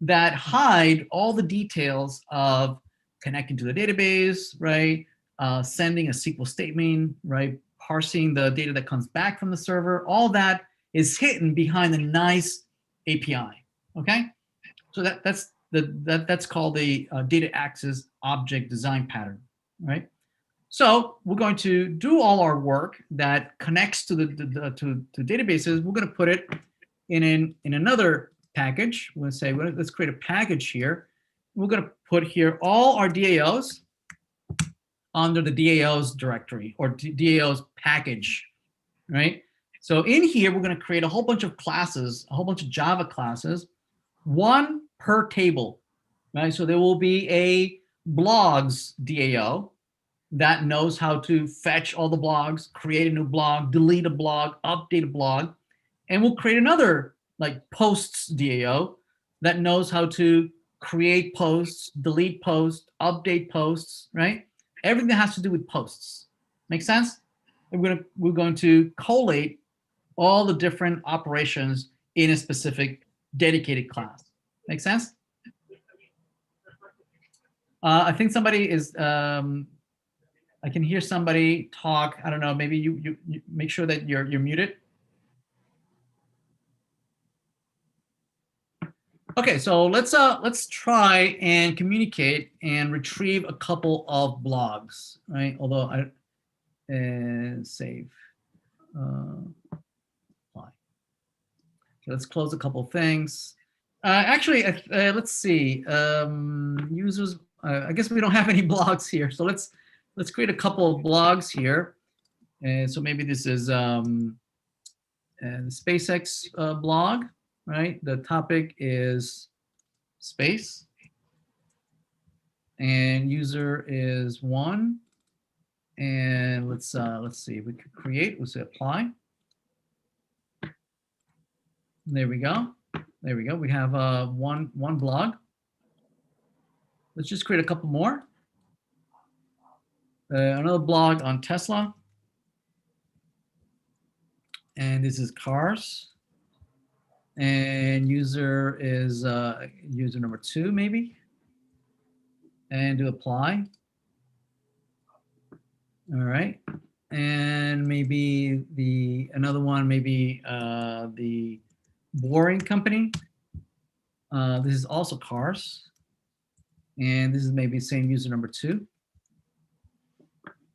that hide all the details of connecting to the database, right? Sending a SQL statement, right? Parsing the data that comes back from the server. All that is hidden behind a nice API. Okay, so that's called the data access object design pattern, right? So we're going to do all our work that connects to to databases. We're going to put it in another package. We're going to say, let's create a package here. We're going to put here all our DAOs under the DAOs directory or DAOs package, right? So in here, we're going to create a whole bunch of classes, a whole bunch of Java classes, one per table, right? So there will be a blogs DAO that knows how to fetch all the blogs, create a new blog, delete a blog, update a blog, and we'll create another like posts DAO that knows how to create posts, delete posts, update posts, right? Everything that has to do with posts. Make sense? And we're going to collate all the different operations in a specific dedicated class. Make sense? I think somebody is, I can hear somebody talk. I don't know, maybe you make sure that you're muted. Okay, so let's try and communicate and retrieve a couple of blogs, right? Although I save. Apply. So let's close a couple of things. Actually, let's see. Users. I guess we don't have any blogs here, so let's create a couple of blogs here. And so maybe this is the SpaceX blog. Right, the topic is space, and user is 1. And let's see, we could create. We'll say apply. There we go. There we go. We have one blog. Let's just create a couple more. Another blog on Tesla, and this is cars. and user is user number 2 maybe, and do apply. All right, and maybe another one, maybe the Boring Company. This is also cars, and this is maybe same user number 2,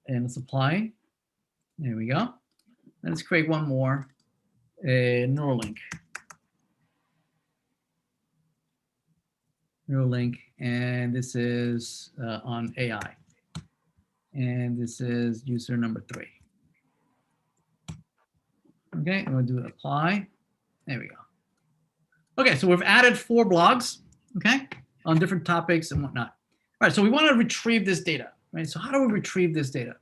and let's apply. There we go. Let's create one more, Neuralink. Neuralink, and this is on AI. And this is user number 3. Okay, I'm going to do apply. There we go. Okay, so we've added 4 blogs, okay, on different topics and whatnot. All right, so we want to retrieve this data, right? So how do we retrieve this data?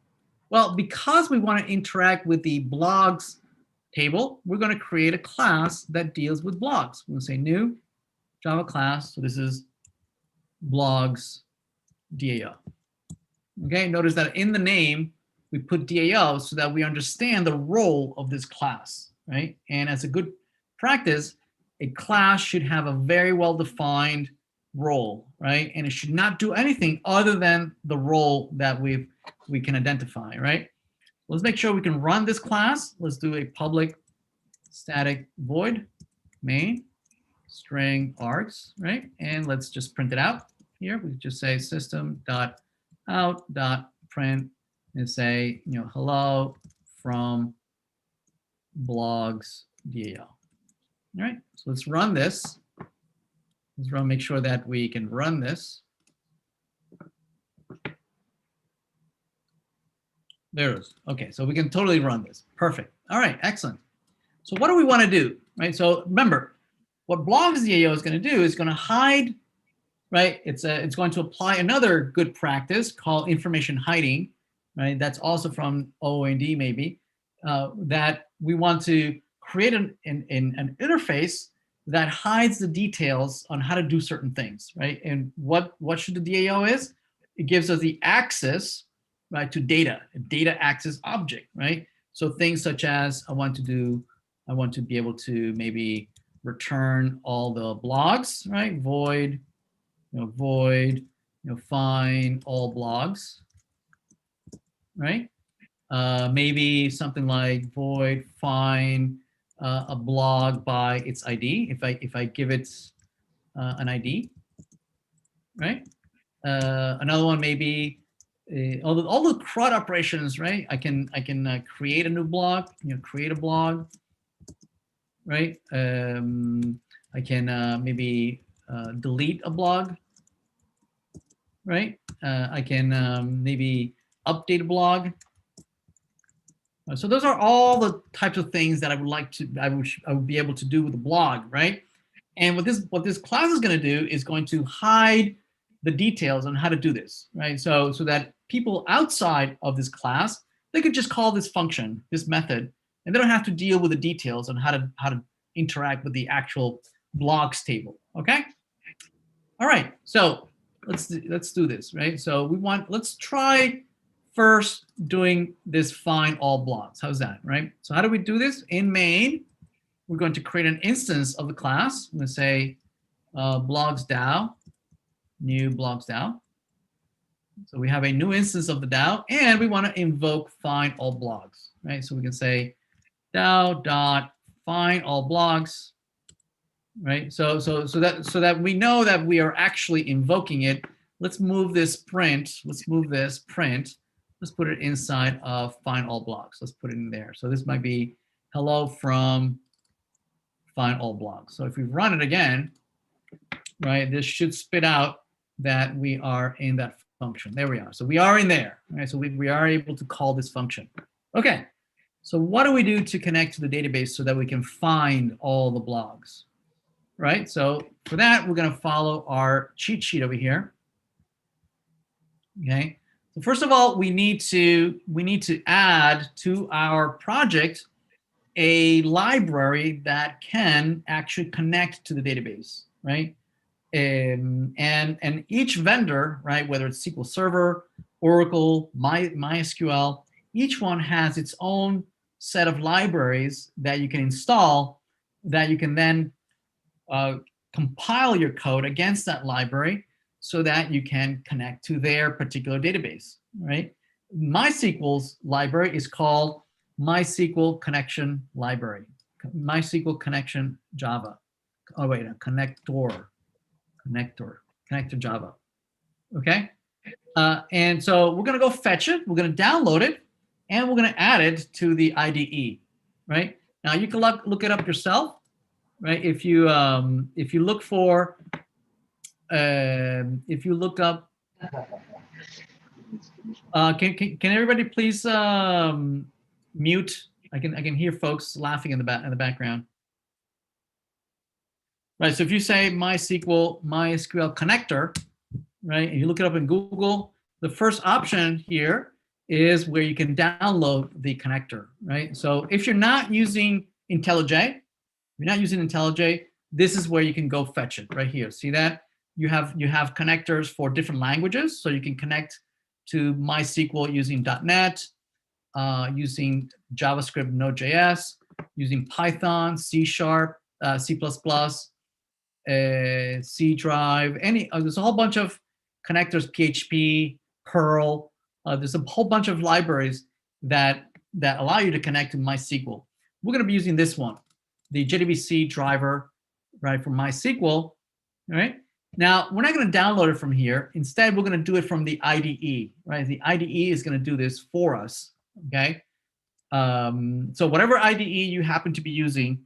Well, because we want to interact with the blogs table, we're going to create a class that deals with blogs. We're going to say new Java class. So this is blogs DAO. Okay, notice that in the name, we put DAO so that we understand the role of this class, right? And as a good practice, a class should have a very well-defined role, right? And it should not do anything other than the role that we can identify, right? Let's make sure we can run this class. Let's do a public static void main string args, right? And let's just print it out here. We just say system.out.print and say, hello from blogs DAO. All right, so let's run this. Let's make sure that we can run this. There it is. Okay, so we can totally run this. Perfect. All right, excellent. So what do we want to do, right? So remember, what blogs DAO is going to do is going to hide, right? It's going to apply another good practice called information hiding, right? That's also from OOND maybe, that we want to create an interface that hides the details on how to do certain things, right? And what should the DAO is? It gives us the access, right, to data, a data access object, right? So things such as I want to be able to maybe return all the blogs, right? Void, find all blogs, right? Maybe something like void find a blog by its ID. If I give it an ID, right? Another one maybe all the CRUD operations, right? I can create a new blog, create a blog, right? I can maybe delete a blog, right? I can maybe update a blog. So those are all the types of things that I would be able to do with a blog, right? And what this class is going to do is going to hide the details on how to do this, right? So that people outside of this class, they could just call this function, this method, and they don't have to deal with the details on how to interact with the actual blogs table. Okay. All right. So let's do this, right? So let's try first doing this find all blogs. How's that, right? So how do we do this? In main, we're going to create an instance of the class. I'm going to say blogs DAO, new blogs DAO. So we have a new instance of the DAO, and we want to invoke find all blogs, right? So we can say DAO dot find all blogs, right? So that we know that we are actually invoking it. Let's move this print. Let's move this print. Let's put it inside of find all blogs. Let's put it in there. So this might be hello from find all blogs. So if we run it again, right, this should spit out that we are in that function. There we are. So we are in there. Right? So we are able to call this function. Okay. So what do we do to connect to the database so that we can find all the blogs? Right. So for that, we're going to follow our cheat sheet over here. Okay. So first of all, we need to add to our project a library that can actually connect to the database, right? And each vendor, right, whether it's SQL Server, Oracle, MySQL, each one has its own set of libraries that you can install that you can then compile your code against that library so that you can connect to their particular database, right? MySQL's library is called MySQL Connection Library, MySQL Connection Java. Oh, wait, no, connector Java, okay? And so we're going to go fetch it. We're going to download it, and we're going to add it to the IDE, right? Now you can look it up yourself, right? If you look for, if you look up, can everybody please mute? I can hear folks laughing in the background. Right. So if you say MySQL Connector, right, and you look it up in Google, the first option here is where you can download the connector, right? So if you're not using IntelliJ, this is where you can go fetch it right here. See that? You have connectors for different languages, so you can connect to MySQL using .NET, using JavaScript, Node.js, using Python, C#, C++, C Drive, there's a whole bunch of connectors, PHP, Perl. There's a whole bunch of libraries that allow you to connect to MySQL. We're going to be using this one, the Jdbc Driver, right, for MySQL. All right. Now we're not going to download it from here. Instead, we're going to do it from the IDE, right? The IDE is going to do this for us. Okay. So whatever IDE you happen to be using,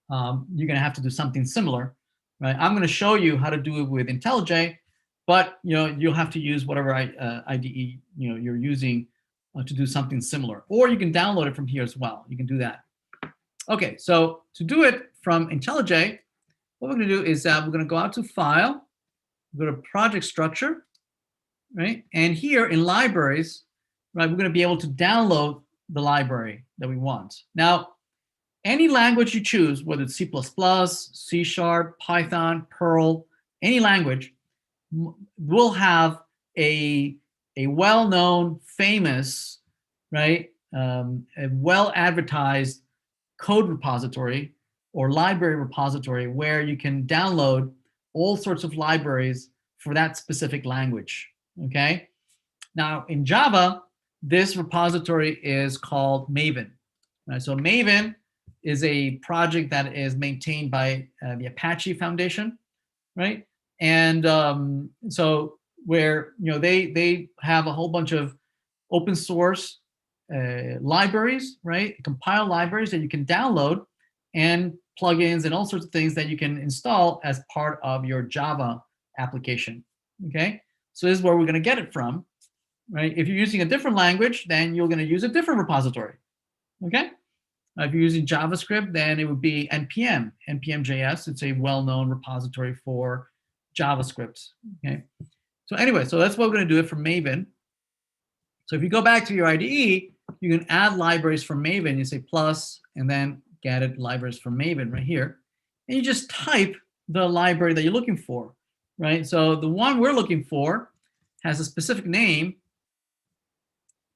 you're going to have to do something similar, right? I'm going to show you how to do it with IntelliJ, but you'll have to use whatever IDE you're using to do something similar, or you can download it from here as well. You can do that. Okay, so to do it from IntelliJ, what we're going to do is we're going to go out to File, go to Project Structure, right? And here in Libraries, right, we're going to be able to download the library that we want. Now, any language you choose, whether it's C++, C#, Python, Perl, any language, will have a well-known, famous, right, a well-advertised code repository or library repository where you can download all sorts of libraries for that specific language, okay? Now, in Java, this repository is called Maven, right? So Maven is a project that is maintained by the Apache Foundation, right? And so where they have a whole bunch of open source libraries, right? Compiled libraries that you can download, and plugins and all sorts of things that you can install as part of your Java application. Okay, so this is where we're going to get it from, right? If you're using a different language, then you're going to use a different repository. Okay. If you're using JavaScript, then it would be npm.js. It's a well-known repository for JavaScript. Okay. So anyway, so that's what we're going to do it from Maven. So if you go back to your IDE, you can add libraries from Maven. You say plus, and then get it libraries from Maven right here. And you just type the library that you're looking for, right? So the one we're looking for has a specific name,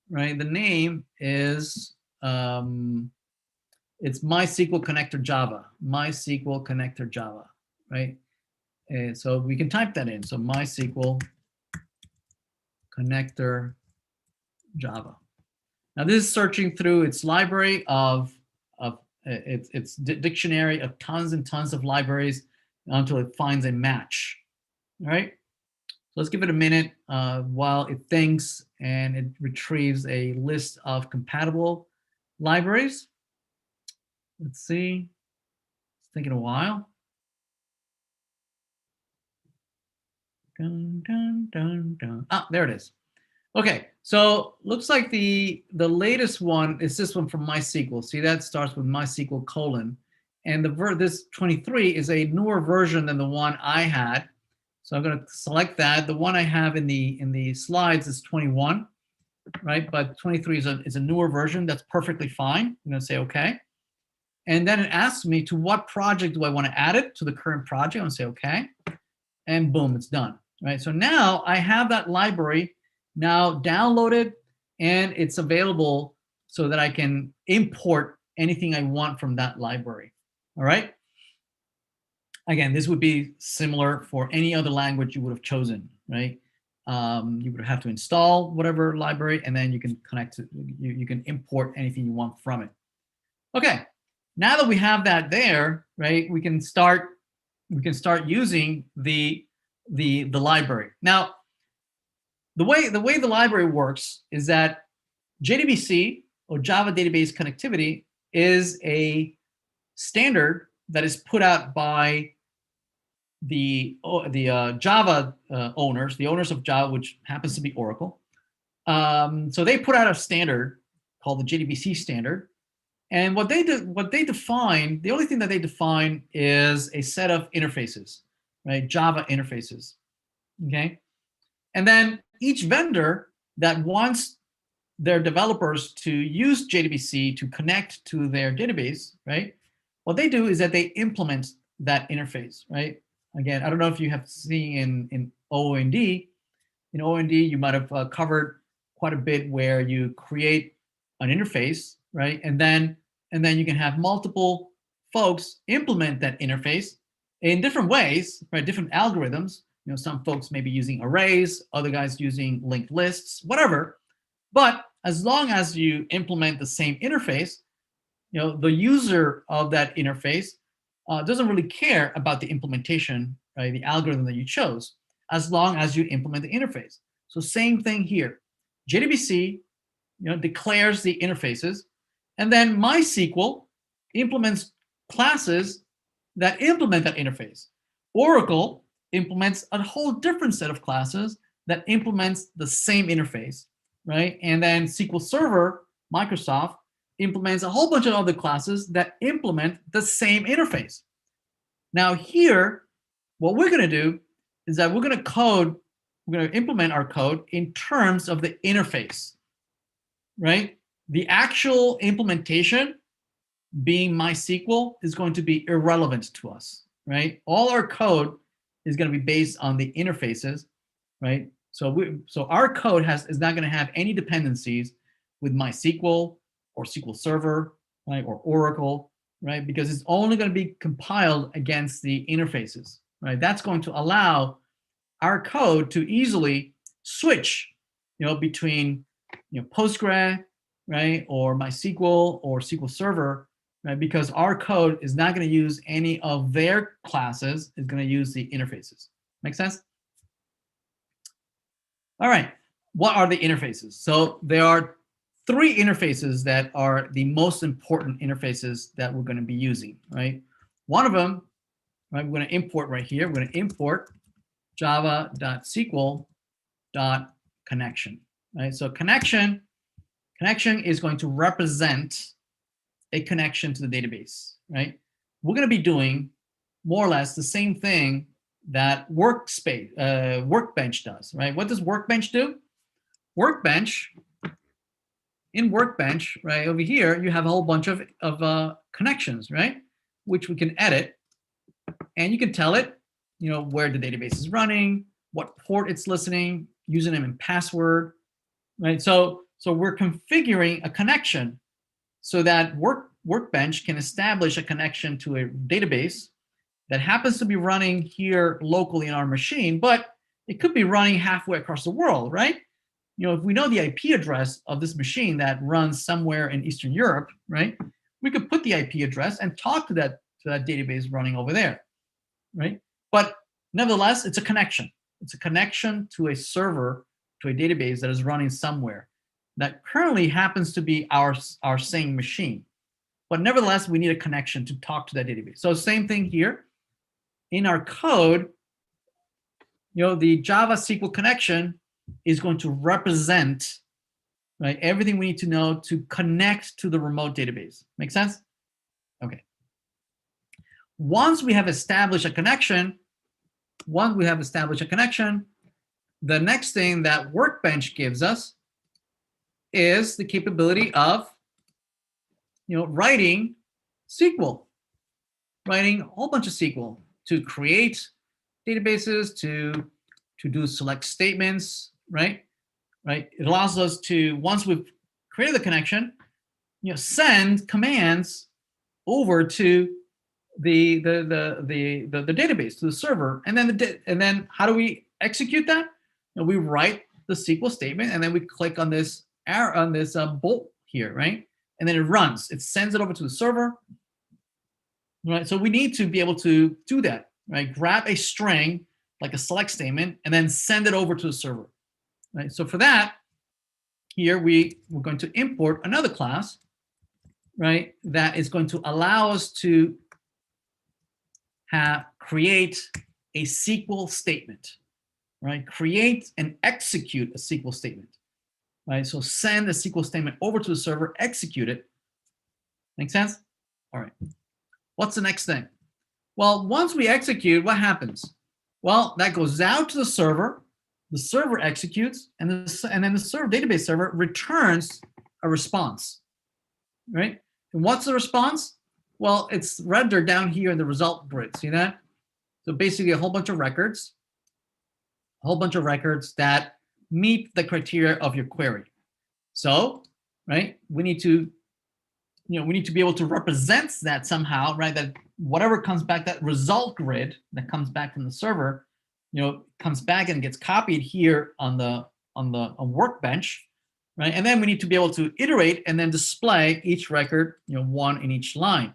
right? The name is, it's MySQL Connector Java, MySQL Connector Java, right? And so we can type that in. So MySQL Connector Java. Now this is searching through its library of its dictionary of tons and tons of libraries until it finds a match. All right. So let's give it a minute while it thinks and it retrieves a list of compatible libraries. Let's see. It's taking a while. Dun, dun, dun, dun. Ah, there it is. Okay, so looks like the latest one is this one from MySQL. See, that starts with MySQL colon, and this 23 is a newer version than the one I had. So I'm going to select that. The one I have in the slides is 21, right? But 23 is a newer version. That's perfectly fine. I'm going to say okay, and then it asks me to what project do I want to add it to the current project. I'm going to say okay, and boom, it's done. Right. So now I have that library now downloaded, and it's available so that I can import anything I want from that library. All right. Again, this would be similar for any other language you would have chosen, right? You would have to install whatever library, and then you can connect to, you can import anything you want from it. Okay, now that we have that there, right, we can start using the library. Now, the way the library works is that JDBC, or Java Database Connectivity, is a standard that is put out by the Java owners, the owners of Java, which happens to be Oracle. So they put out a standard called the Jdbc Standard, and what they define, the only thing that they define is a set of interfaces, right? Java interfaces. Okay, and then each vendor that wants their developers to use Jdbc to connect to their database, right? What they do is that they implement that interface, right? Again, I don't know if you have seen in OND. In OND, you might have covered quite a bit where you create an interface, right? And then you can have multiple folks implement that interface in different ways, right? Different algorithms. You know, some folks may be using arrays, other guys using linked lists, whatever. But as long as you implement the same interface, you know, the user of that interface doesn't really care about the implementation, right, the algorithm that you chose, as long as you implement the interface. So same thing here. Jdbc, declares the interfaces, and then MySQL implements classes that implement that interface. Oracle implements a whole different set of classes that implements the same interface, right? And then SQL Server, Microsoft, implements a whole bunch of other classes that implement the same interface. Now here, what we're going to do is that we're going to implement our code in terms of the interface, right? The actual implementation, being MySQL, is going to be irrelevant to us, right? All our code is going to be based on the interfaces, right? So our code is not going to have any dependencies with MySQL or SQL Server, right, or Oracle, right? Because it's only going to be compiled against the interfaces, right? That's going to allow our code to easily switch, between, Postgre, right, or MySQL or SQL Server, right? Because our code is not going to use any of their classes; it's going to use the interfaces. Make sense? All right. What are the interfaces? So there are 3 interfaces that are the most important interfaces that we're going to be using, right? One of them, right, we're going to import right here. We're going to import java.sql.connection, right? So connection is going to represent a connection to the database, right? We're going to be doing more or less the same thing that Workbench does, right? What does Workbench do? In Workbench, right, over here, you have a whole bunch of connections, right, which we can edit, and you can tell it, where the database is running, what port it's listening, username and password, right? So we're configuring a connection so that Workbench can establish a connection to a database that happens to be running here locally in our machine, but it could be running halfway across the world, right? If we know the IP address of this machine that runs somewhere in Eastern Europe, right, we could put the IP address and talk to that database running over there, right? But nevertheless, it's a connection. It's a connection to a server, to a database that is running somewhere that currently happens to be our same machine. But nevertheless, we need a connection to talk to that database. So same thing here. In our code, the Java SQL connection is going to represent, right, everything we need to know to connect to the remote database. Make sense? Okay. Once we have established a connection, the next thing that Workbench gives us is the capability of, writing SQL, writing a whole bunch of SQL to create databases, to do select statements, right? It allows us to, once we've created the connection, send commands over to the database to the server, and then how do we execute that? We write the SQL statement, and then we click on this arrow, on this bolt here, right? And then it runs. It sends it over to the server, right? So we need to be able to do that, right? Grab a string like a select statement, and then send it over to the server, right? So for that, here we're going to import another class, right? That is going to allow us to create a SQL statement, right? Create and execute a SQL statement, right? So send the SQL statement over to the server, execute it. Make sense? All right. What's the next thing? Well, once we execute, what happens? Well, that goes out to the server executes, and then the server database server returns a response, right? And what's the response? Well, it's rendered down here in the result grid. See that? So basically a whole bunch of records that meet the criteria of your query. So, right, we need to be able to represent that somehow, right? That whatever comes back, that result grid that comes back from the server, comes back and gets copied here on the workbench, right? And then we need to be able to iterate and then display each record, one in each line.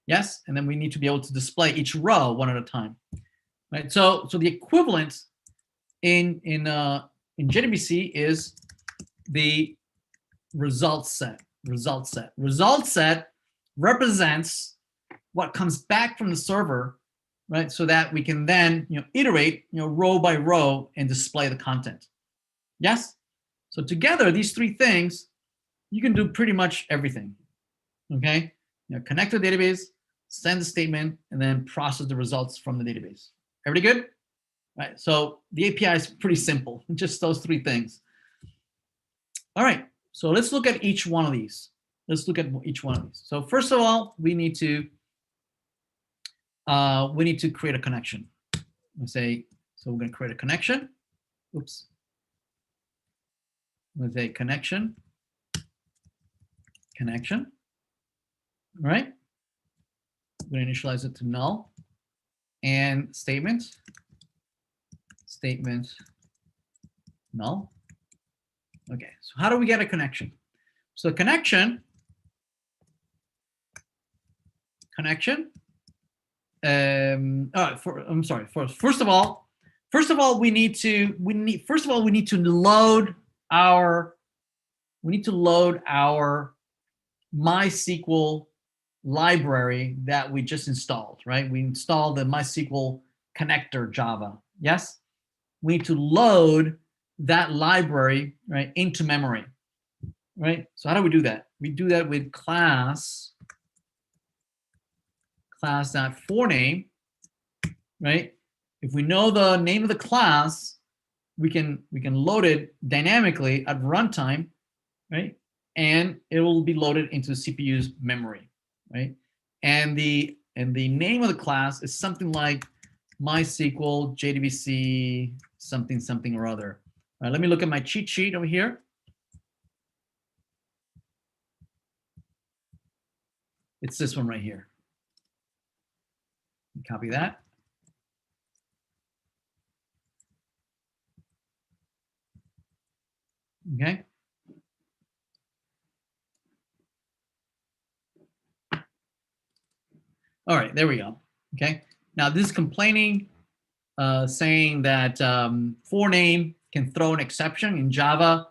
Yes, and then we need to be able to display each row one at a time, right? So the equivalent in Jdbc is the result set. Result set represents what comes back from the server, right? So that we can then iterate row by row and display the content. Yes. So together, these three things, you can do pretty much everything. Okay. Connect to the database, send the statement, and then process the results from the database. Everybody good? Right. So the API is pretty simple. Just those three things. All right. So let's look at each one of these. So first of all, we need to create a connection. So we're going to create a connection. Oops. Let's say connection. All right. We're going to initialize it to null and statement null. Okay, so how do we get a connection? So connection. First of all, we need to load our MySQL library that we just installed, right? We installed the Mysql Connector Java. Yes, we need to load that library, right, into memory, right? So how do we do that? We do that with class.forName, right? If we know the name of the class, we can load it dynamically at runtime, right? And it will be loaded into the CPU's memory, right? And the name of the class is something like MySQL Jdbc something or other. All right, let me look at my cheat sheet over here. It's this one right here. Copy that. Okay. All right, there we go. Okay. Now this is complaining, saying that forName can throw an exception in Java.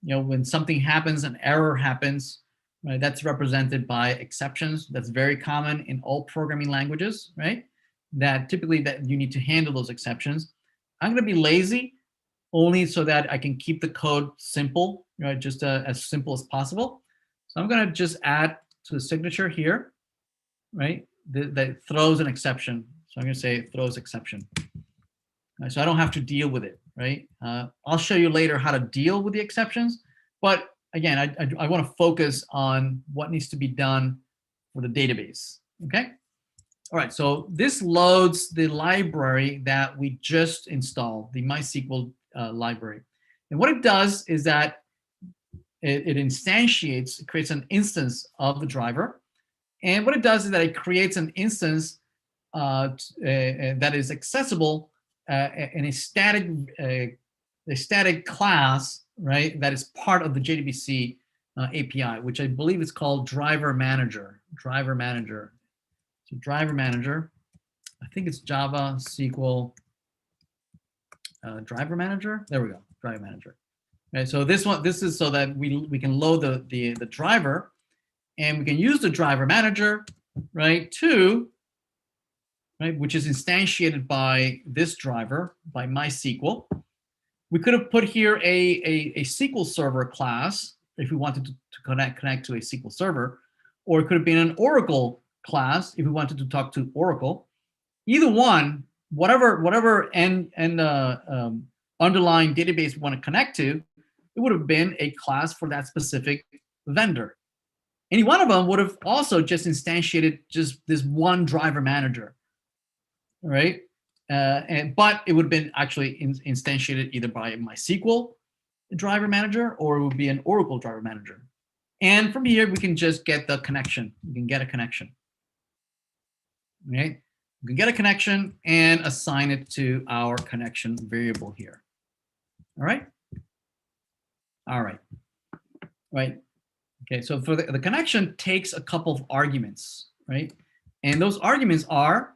When something happens, an error happens, right? That's represented by exceptions. That's very common in all programming languages, right? That typically that you need to handle those exceptions. I'm going to be lazy only so that I can keep the code simple, right? Just as simple as possible. So I'm going to just add to the signature here, right? That throws an exception. So I'm going to say throws exception. Right, so I don't have to deal with it, right? I'll show you later how to deal with the exceptions. But again, I want to focus on what needs to be done for the database, okay? All right, so this loads the library that we just installed, the MySQL library. And what it does is that it instantiates, it creates an instance of the driver, And what it does is that it creates an instance that is accessible in a static class, right? That is part of the JDBC API, which I believe is called Driver Manager. Driver Manager. So Driver Manager. I think it's Java SQL Driver Manager. There we go. Driver Manager. Okay, so this is so that we can load the driver, and we can use the Driver Manager, right, which is instantiated by this driver, by MySQL. We could have put here a SQL Server class if we wanted to connect to a SQL Server, or it could have been an Oracle class if we wanted to talk to Oracle. Either one, whatever underlying database we want to connect to, it would have been a class for that specific vendor. Any one of them would have also just instantiated just this one driver manager, right? But it would have been actually instantiated either by MySQL driver manager, or it would be an Oracle driver manager. And from here, we can just get the connection. We can get a connection, right? We can get a connection and assign it to our connection variable here. All right? All right. Right. Okay, so for the connection takes a couple of arguments, right? And those arguments are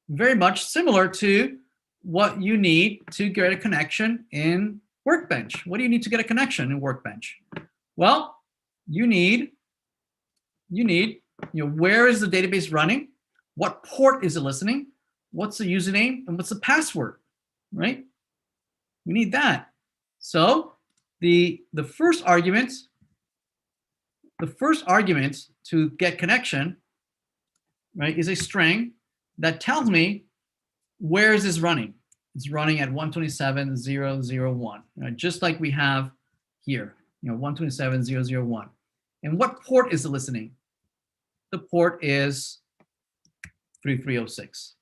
very much similar to what you need to get a connection in Workbench. What do you need to get a connection in Workbench? Well, you need, where is the database running? What port is it listening? What's the username and what's the password, right? We need that. So the first argument to get connection, right, is a string that tells me where is this running. It's running at 127.0.0.1, right, just like we have here, 127.0.0.1. And what port is it listening? The port is 3306.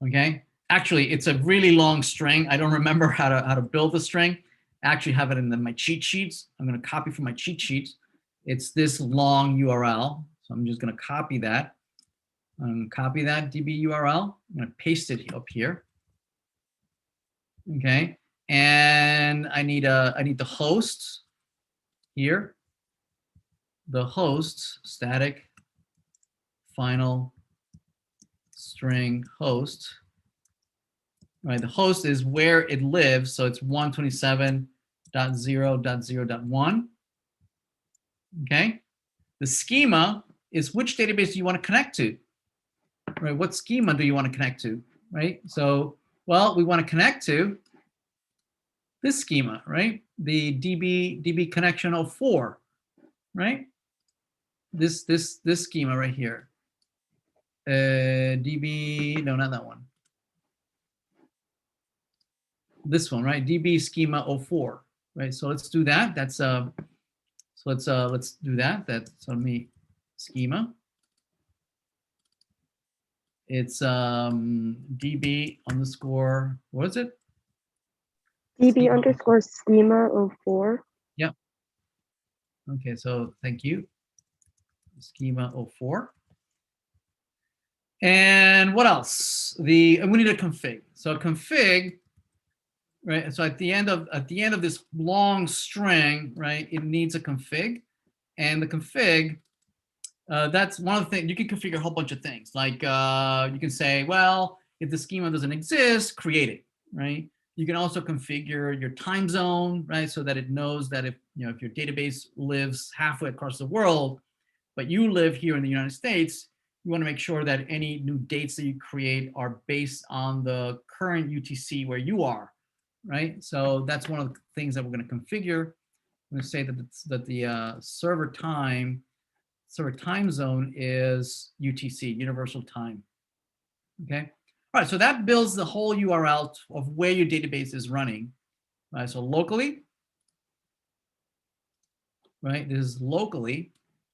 Okay. Actually, it's a really long string. I don't remember how to build the string. I actually have it in my cheat sheets. I'm going to copy from my cheat sheets. It's this long URL. So I'm just going to copy that. I'm going to copy that DB URL. I'm going to paste it up here. Okay. And I need the host here. The host static final string host. Right, the host is where it lives, so it's 127.0.0.1. Okay. The schema is which database do you want to connect to? Right, what schema do you want to connect to? Right, so well, we want to connect to this schema, right? The DB connection 04, right? This schema right here. DB, no, not that one. This one, right? DB schema 04, right? So let's do that. That's so let's do that. That's on me schema. It's DB underscore, what is it? DB underscore schema 04. Yep. Okay, so thank you. Schema 04. And what else? And we need a config. So config, right? So at the end of this long string, right, it needs a config, and the config, that's one of the things. You can configure a whole bunch of things. Like you can say, well, if the schema doesn't exist, create it, right? You can also configure your time zone, right, so that it knows that if if your database lives halfway across the world, but you live here in the United States, you want to make sure that any new dates that you create are based on the current UTC where you are, right? So that's one of the things that we're going to configure. I'm going to say that the server time zone is UTC, Universal Time. Okay. All right. So that builds the whole URL of where your database is running. Right. So locally, right? This is locally,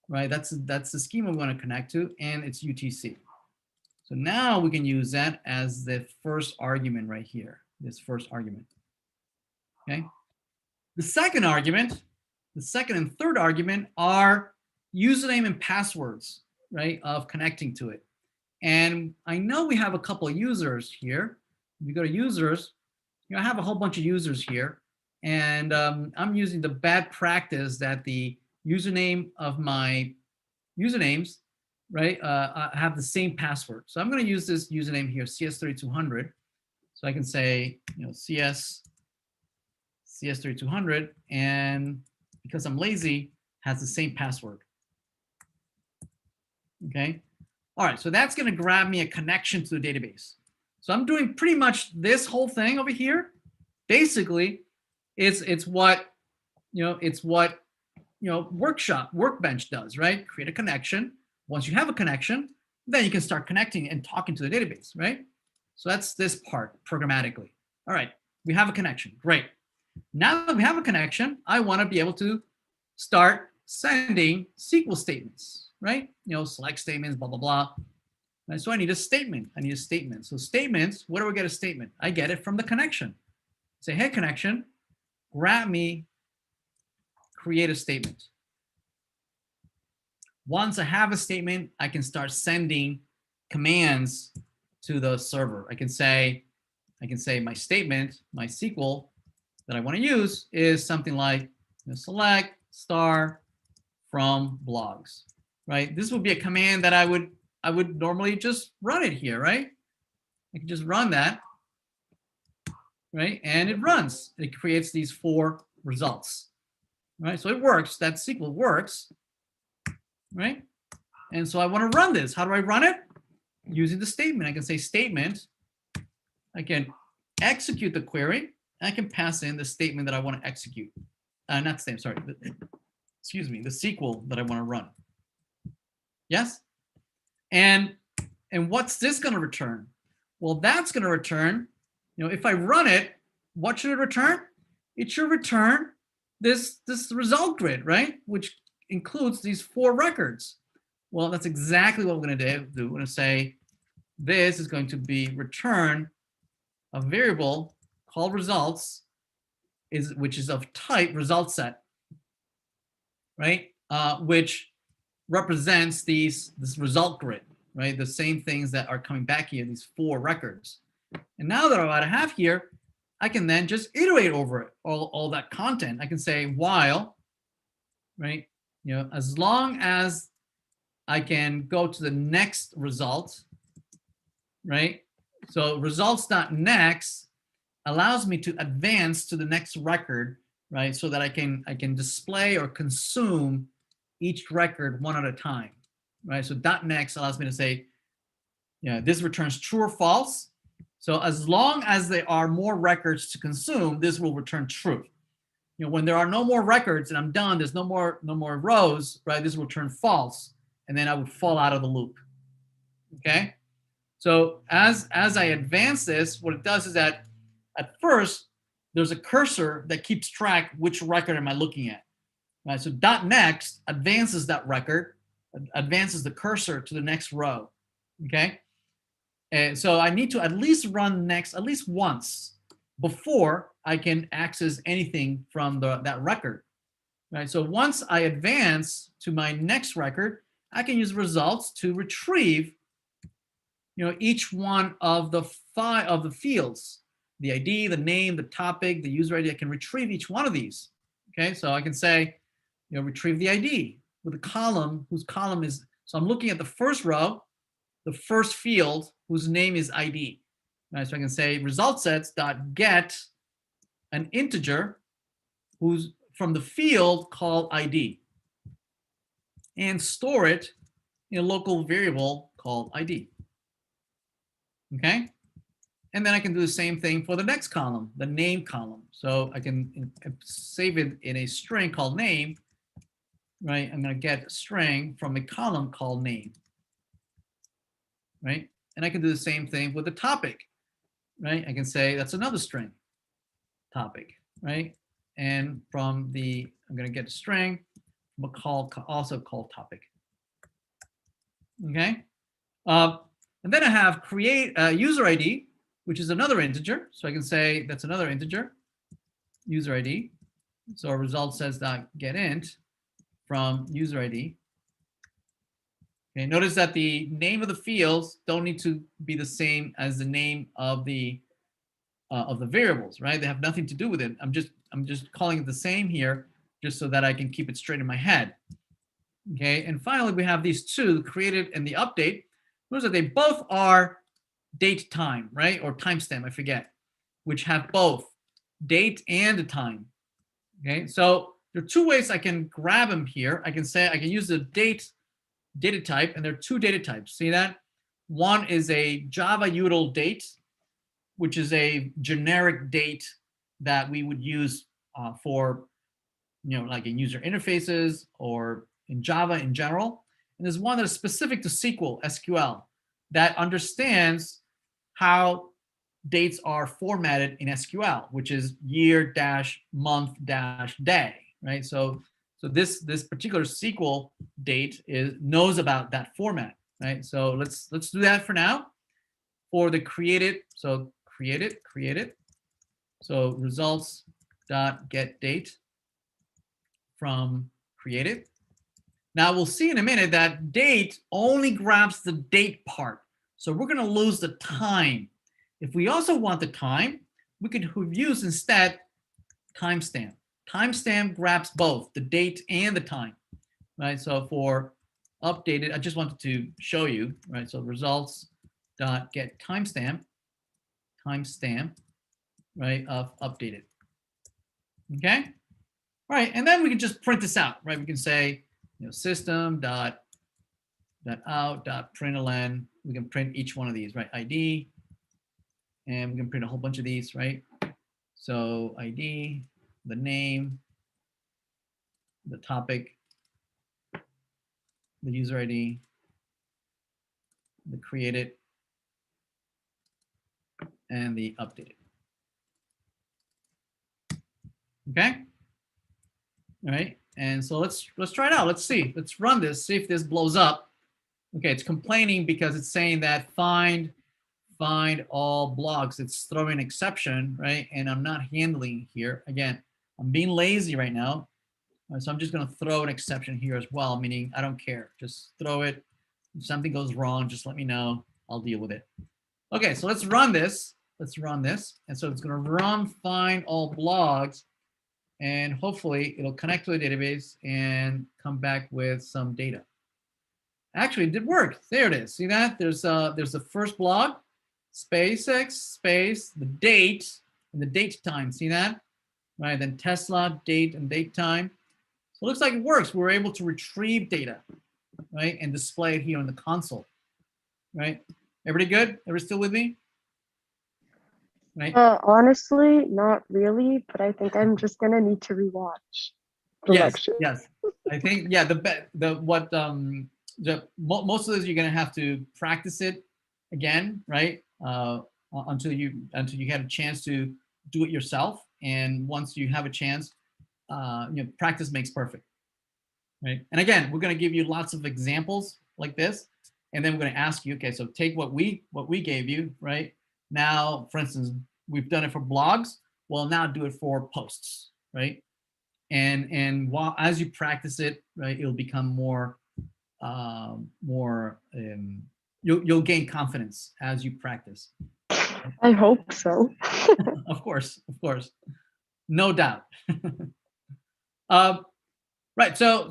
right? That's the schema we want to connect to, and it's UTC. So now we can use that as the first argument right here. This first argument. Okay. The second argument, the second and third argument are username and passwords, right, of connecting to it. And I know we have a couple of users here. If you go to users, I have a whole bunch of users here. And I'm using the bad practice that the username of my usernames, right, have the same password. So I'm going to use this username here, CS3200. So I can say, CS3200, and because I'm lazy, has the same password. Okay. All right. So that's going to grab me a connection to the database. So I'm doing pretty much this whole thing over here. Basically, it's what Workbench does, right? Create a connection. Once you have a connection, then you can start connecting and talking to the database, right? So that's this part programmatically. All right, we have a connection. Great. Now that we have a connection, I want to be able to start sending SQL statements, right? Select statements, blah, blah, blah. And so I need a statement. So statements, where do I get a statement? I get it from the connection. Say, hey, connection, grab me, create a statement. Once I have a statement, I can start sending commands to the server. I can say my statement, my SQL that I want to use is something like select star from blogs, right? This would be a command that I would normally just run it here, right? I can just run that, right? And it runs. It creates these 4 results, right? So it works. That SQL works, right? And so I want to run this. How do I run it? Using the statement. I can say statement. I can execute the query. I can pass in the statement that I want to execute. Not statement, sorry. Excuse me, the SQL that I want to run. Yes? And what's this going to return? Well, that's going to return, if I run it, what should it return? It should return this result grid, right? Which includes these 4 records. Well, that's exactly what we're going to do. We're going to say this is going to be return a variable called results, which is of type result set, right? Which represents this result grid, right? The same things that are coming back here, these 4 records. And now that I have here, I can then just iterate over it, all that content. I can say while, right? As long as I can go to the next result, right? So results.next allows me to advance to the next record, right? So that I can display or consume each record one at a time, right? So .next allows me to say, this returns true or false. So as long as there are more records to consume, this will return true. When there are no more records and I'm done, there's no more rows, right? This will return false, and then I would fall out of the loop. Okay. So as I advance this, what it does is that at first there's a cursor that keeps track which record am I looking at. Right. So .next advances that record, advances the cursor to the next row. Okay. And so I need to at least run next at least once before I can access anything from that record. Right. So once I advance to my next record, I can use results to retrieve, each one of the fields, the ID, the name, the topic, the user ID. I can retrieve each one of these. Okay. So I can say, retrieve the ID with a column whose column is, so I'm looking at the first row, the first field whose name is ID. Right, so I can say result sets.get an integer who's from the field called ID and store it in a local variable called ID. Okay. And then I can do the same thing for the next column, the name column. So I can save it in a string called name, right? I'm going to get a string from a column called name, right? And I can do the same thing with the topic, right? I can say that's another string, topic, right? And from I'm going to get a string from a call also called topic. Okay. And then I have create user ID, which is another integer. So I can say that's another integer, user ID. So our result says that get int from user ID. Okay, notice that the name of the fields don't need to be the same as the name of the variables, right? They have nothing to do with it. I'm just calling it the same here, just so that I can keep it straight in my head. Okay, and finally we have these two, the created and the update. Notice that they both are date time, right? Or timestamp, I forget, which have both date and the time. Okay, so there are two ways I can grab them here. I can use the data type, and there are two data types. See that? One is a Java util date, which is a generic date that we would use for, like in user interfaces or in Java in general. And there's one that is specific to SQL, that understands how dates are formatted in SQL, which is year-month-day, right? So this particular SQL date knows about that format, right? So let's do that for now. For the created, so created. So results dot get date from created. Now we'll see in a minute that date only grabs the date part. So we're going to lose the time. If we also want the time, we could use instead timestamp. Timestamp grabs both the date and the time, right? So for updated, I just wanted to show you, right? So results dot get timestamp, right, of updated. Okay, all right, and then we can just print this out, right? We can say, system dot out dot println. We can print each one of these, right? ID, and we can print a whole bunch of these, right? So ID, the name, the topic, the user ID, the created, and the updated. Okay. All right. And so let's try it out. Let's see. Let's run this. See if this blows up. Okay. It's complaining because it's saying that find all blocks. It's throwing an exception, right? And I'm not handling here. Again, I'm being lazy right now. So I'm just going to throw an exception here as well, meaning I don't care. Just throw it. If something goes wrong, just let me know. I'll deal with it. Okay, so let's run this. Let's run this. And so it's going to run find all blogs. And hopefully it'll connect to a database and come back with some data. Actually, it did work. There it is. See that? There's the first blog, space, the date, and the date time. See that? Right, then Tesla, date and date time. So it looks like it works. We're able to retrieve data, right, and display it here on the console, right? Everybody good? Everybody still with me? Right? Honestly, not really, but I think I'm just gonna need to rewatch the lecture. Yes. I think most of this you're gonna have to practice it again, right? Until you get a chance to do it yourself, and once you have a chance, practice makes perfect, right? And again, we're gonna give you lots of examples like this, and then we're gonna ask you, okay, so take what we gave you, right? Now, for instance, we've done it for blogs. Well, now do it for posts, right? And while as you practice it, right, it'll become more you'll gain confidence as you practice. I hope so. Of course, no doubt. Right. So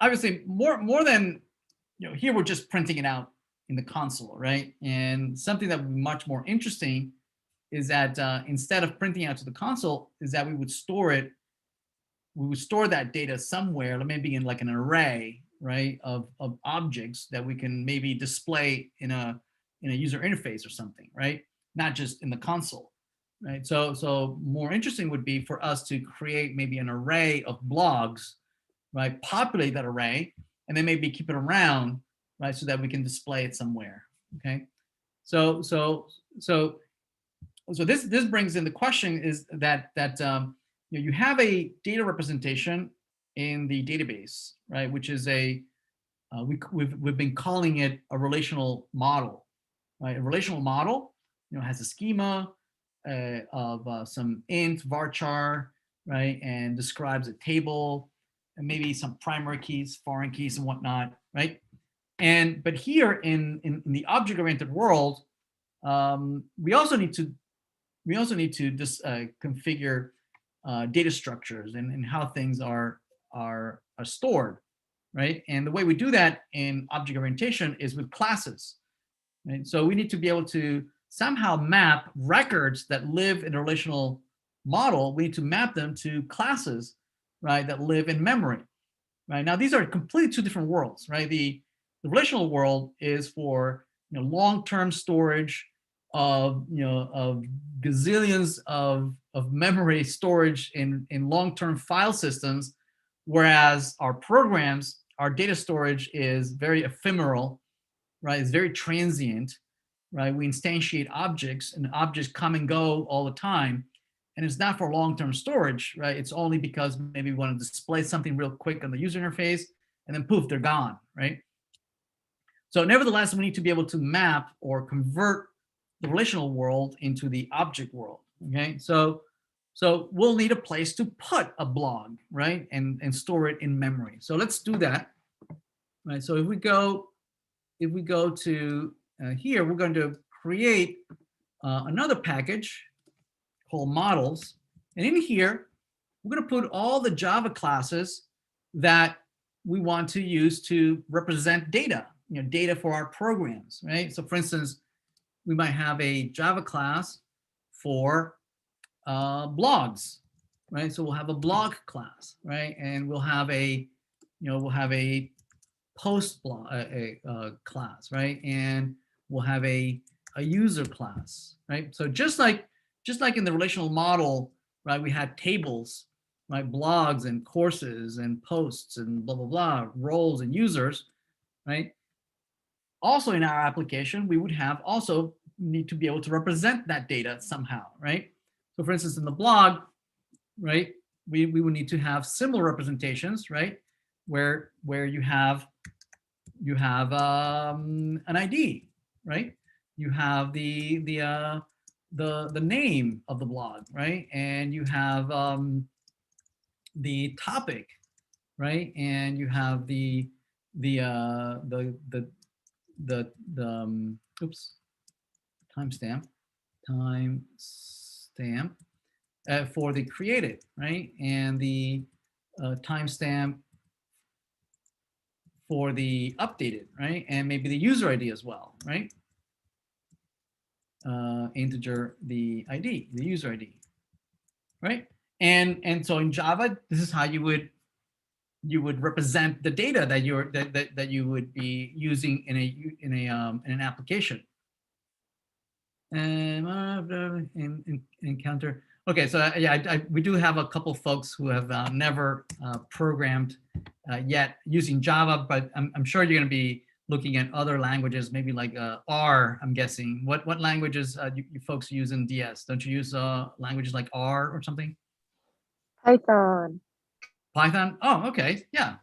obviously more than here we're just printing it out in the console, right? And something that would be much more interesting is that instead of printing out to the console, is that we would store it. We would store that data somewhere, maybe in like an array, right, of objects that we can maybe display in a user interface or something, right? Not just in the console, right? So more interesting would be for us to create maybe an array of blogs, right? Populate that array, and then maybe keep it around, right, so that we can display it somewhere. Okay, so this brings in the question is that you have a data representation in the database, right, which is we've been calling it a relational model, right? A relational model, has a schema of some int varchar, right, and describes a table and maybe some primary keys, foreign keys, and whatnot, right? But here in the object-oriented world, we also need to just configure data structures and how things are stored, right? And the way we do that in object orientation is with classes, right? So we need to be able to somehow map records that live in a relational model. We need to map them to classes, right, that live in memory, right? Now these are completely two different worlds, right? The relational world is for long-term storage of of gazillions of memory storage in long-term file systems, whereas our programs, our data storage is very ephemeral, right? It's very transient, right? We instantiate objects, and objects come and go all the time, and it's not for long-term storage, right? It's only because maybe we want to display something real quick on the user interface, and then poof, they're gone, right? So nevertheless, we need to be able to map or convert the relational world into the object world, okay? So we'll need a place to put a blog, right? And store it in memory. So let's do that, right? So if we go to here, we're going to create another package called models. And in here, we're going to put all the Java classes that we want to use to represent data, data for our programs, right? So for instance, we might have a Java class for blogs, right? So we'll have a blog class, right? And we'll have a, post blog class, right? And we'll have a user class, right? So just like in the relational model, right? We had tables, right? Blogs and courses and posts and blah blah blah, roles and users, right? Also in our application, we would have also need to be able to represent that data somehow, right? So for instance, in the blog, right, we would need to have similar representations, right? Where you have an ID, right? You have the name of the blog, right? And you have the topic, right? And you have the oops, timestamp for the created, right? And the timestamp for the updated, right? And maybe the user ID as well, right? Integer, the ID, the user ID, right? And so in Java, this is how you would represent the data that you would be using in an application. And encounter. Okay, so yeah, we do have a couple folks who have never programmed yet using Java, but I'm sure you're going to be looking at other languages, maybe like R. I'm guessing. What languages you folks use in DS? Don't you use languages like R or something? Python. Python. Oh, okay, yeah.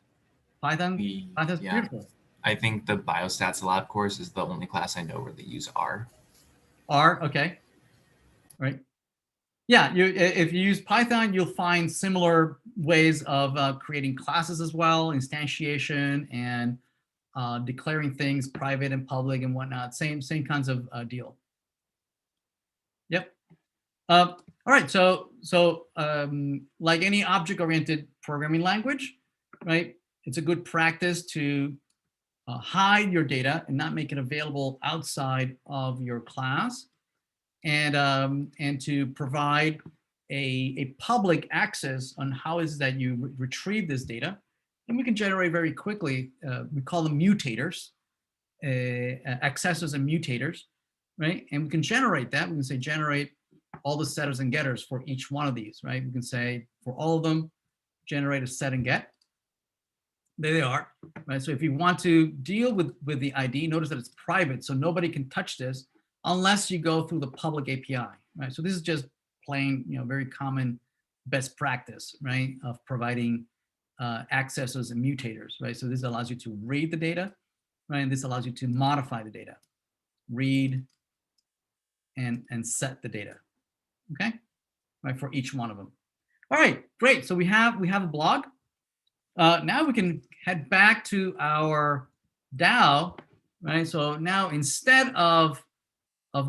Python's yeah. beautiful. I think the Biostats Lab course is the only class I know where they use R. R, okay, right. Yeah, if you use Python, you'll find similar ways of creating classes as well, instantiation and declaring things private and public and whatnot. Same kinds of deal. Yep. All right. So like any object-oriented programming language, right? It's a good practice to hide your data and not make it available outside of your class, and to provide a public access on how is that you retrieve this data. And we can generate very quickly, we call them mutators, accessors and mutators, right? And we can generate that. We can say generate all the setters and getters for each one of these, right? We can say for all of them, generate a set and get. There they are, right? So if you want to deal with the ID, notice that it's private, so nobody can touch this unless you go through the public API, right? So this is just plain, very common best practice, right, of providing accessors and mutators, right? So this allows you to read the data, right? And this allows you to modify the data, read and set the data, okay, right, for each one of them. All right, great. So we have a blog. Now we can head back to our DAO, right? So now instead of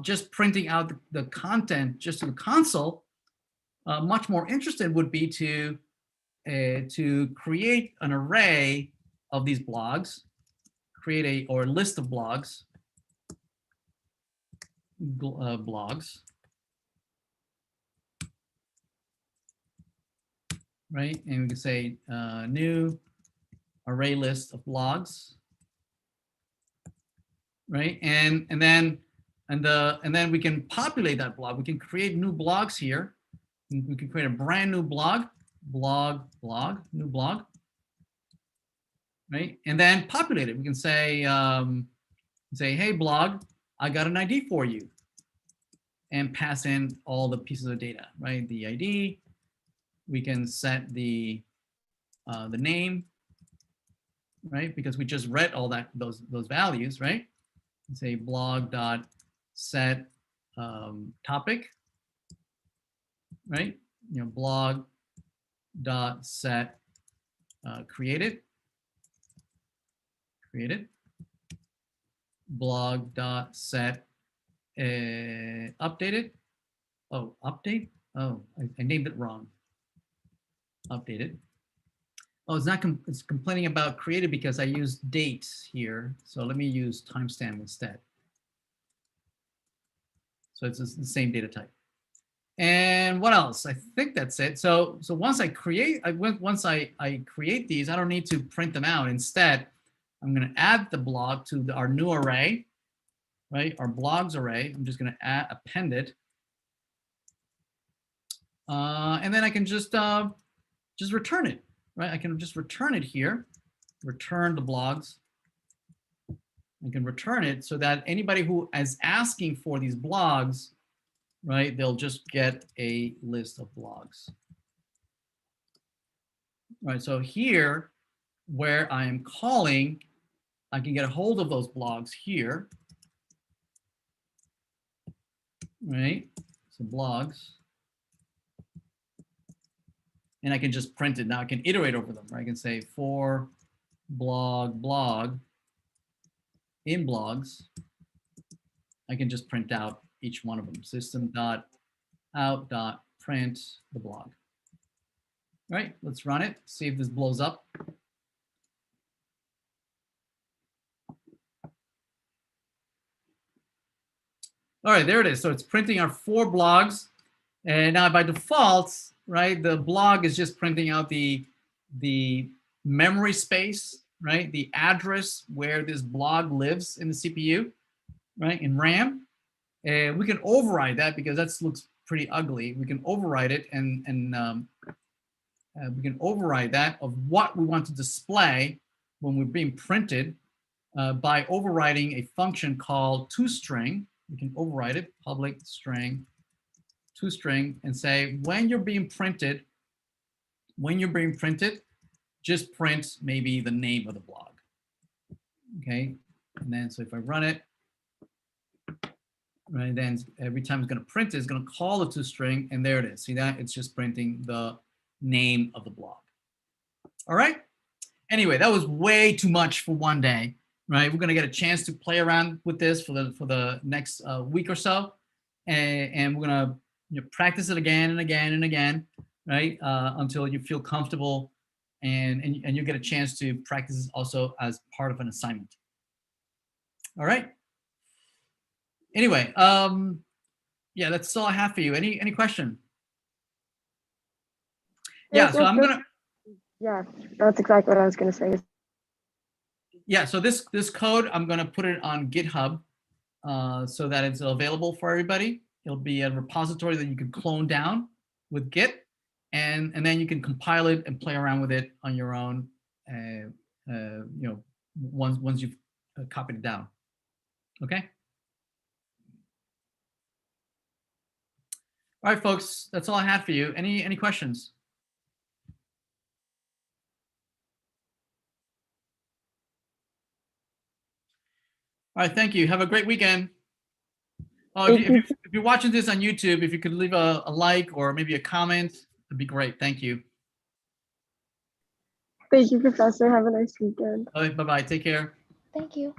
just printing out the content just to the console, much more interested would be to create an array of these blogs, create a list of blogs, right? And we can say new array list of blogs, right? And then we can populate that blog. We can create new blogs here. We can create a brand new blog, new blog, right? And then populate it. We can say, hey blog, I got an ID for you, and pass in all the pieces of data, right? The ID. We can set the name, right? Because we just read all those values, right? Say blog dot set topic, right? Blog dot set created, blog dot set updated. Oh, update. Oh, I named it wrong. Updated. Oh, it's not. It's complaining about created because I used dates here. So let me use timestamp instead. So it's the same data type. And what else? I think that's it. So once I create, once I create these, I don't need to print them out. Instead, I'm going to add the blog to our new array, right? Our blogs array. I'm just going to append it, and then I can just return it, right? I can just return it here, return the blogs. I can return it so that anybody who is asking for these blogs, right, they'll just get a list of blogs. Right, so here, where I am calling, I can get a hold of those blogs here, right? So blogs. And I can just print it. Now I can iterate over them, right? I can say for blog in blogs. I can just print out each one of them. System.out.print the blog. All right, let's run it. See if this blows up. All right, there it is. So it's printing our 4 blogs. And now by default, right, the blog is just printing out the memory space, right, the address where this blog lives in the CPU, right, in RAM. And we can override that because that looks pretty ugly. We can override it and we can override that of what we want to display when we're being printed by overriding a function called toString. We can override it, public string toString, and say when you're being printed, just print maybe the name of the blog. Okay, and then so if I run it, right, then every time it's going to print it, it's going to call the toString, and there it is. See that? It's just printing the name of the blog. All right. Anyway, that was way too much for one day, right? We're going to get a chance to play around with this for the next week or so, and we're going to practice it again and again and again, right? Until you feel comfortable, and you get a chance to practice this also as part of an assignment. All right. Anyway, yeah, that's all I have for you. Any question? Yeah, so I'm gonna. Yeah, that's exactly what I was gonna say. Yeah, so this code, I'm gonna put it on GitHub so that it's available for everybody. It'll be a repository that you can clone down with Git, and then you can compile it and play around with it on your own. Once you've copied it down. Okay. All right, folks, that's all I had for you. Any questions? All right, thank you. Have a great weekend. Oh, if you're watching this on YouTube, if you could leave a like or maybe a comment, it'd be great. Thank you. Thank you, Professor. Have a nice weekend. All right, bye-bye. Take care. Thank you.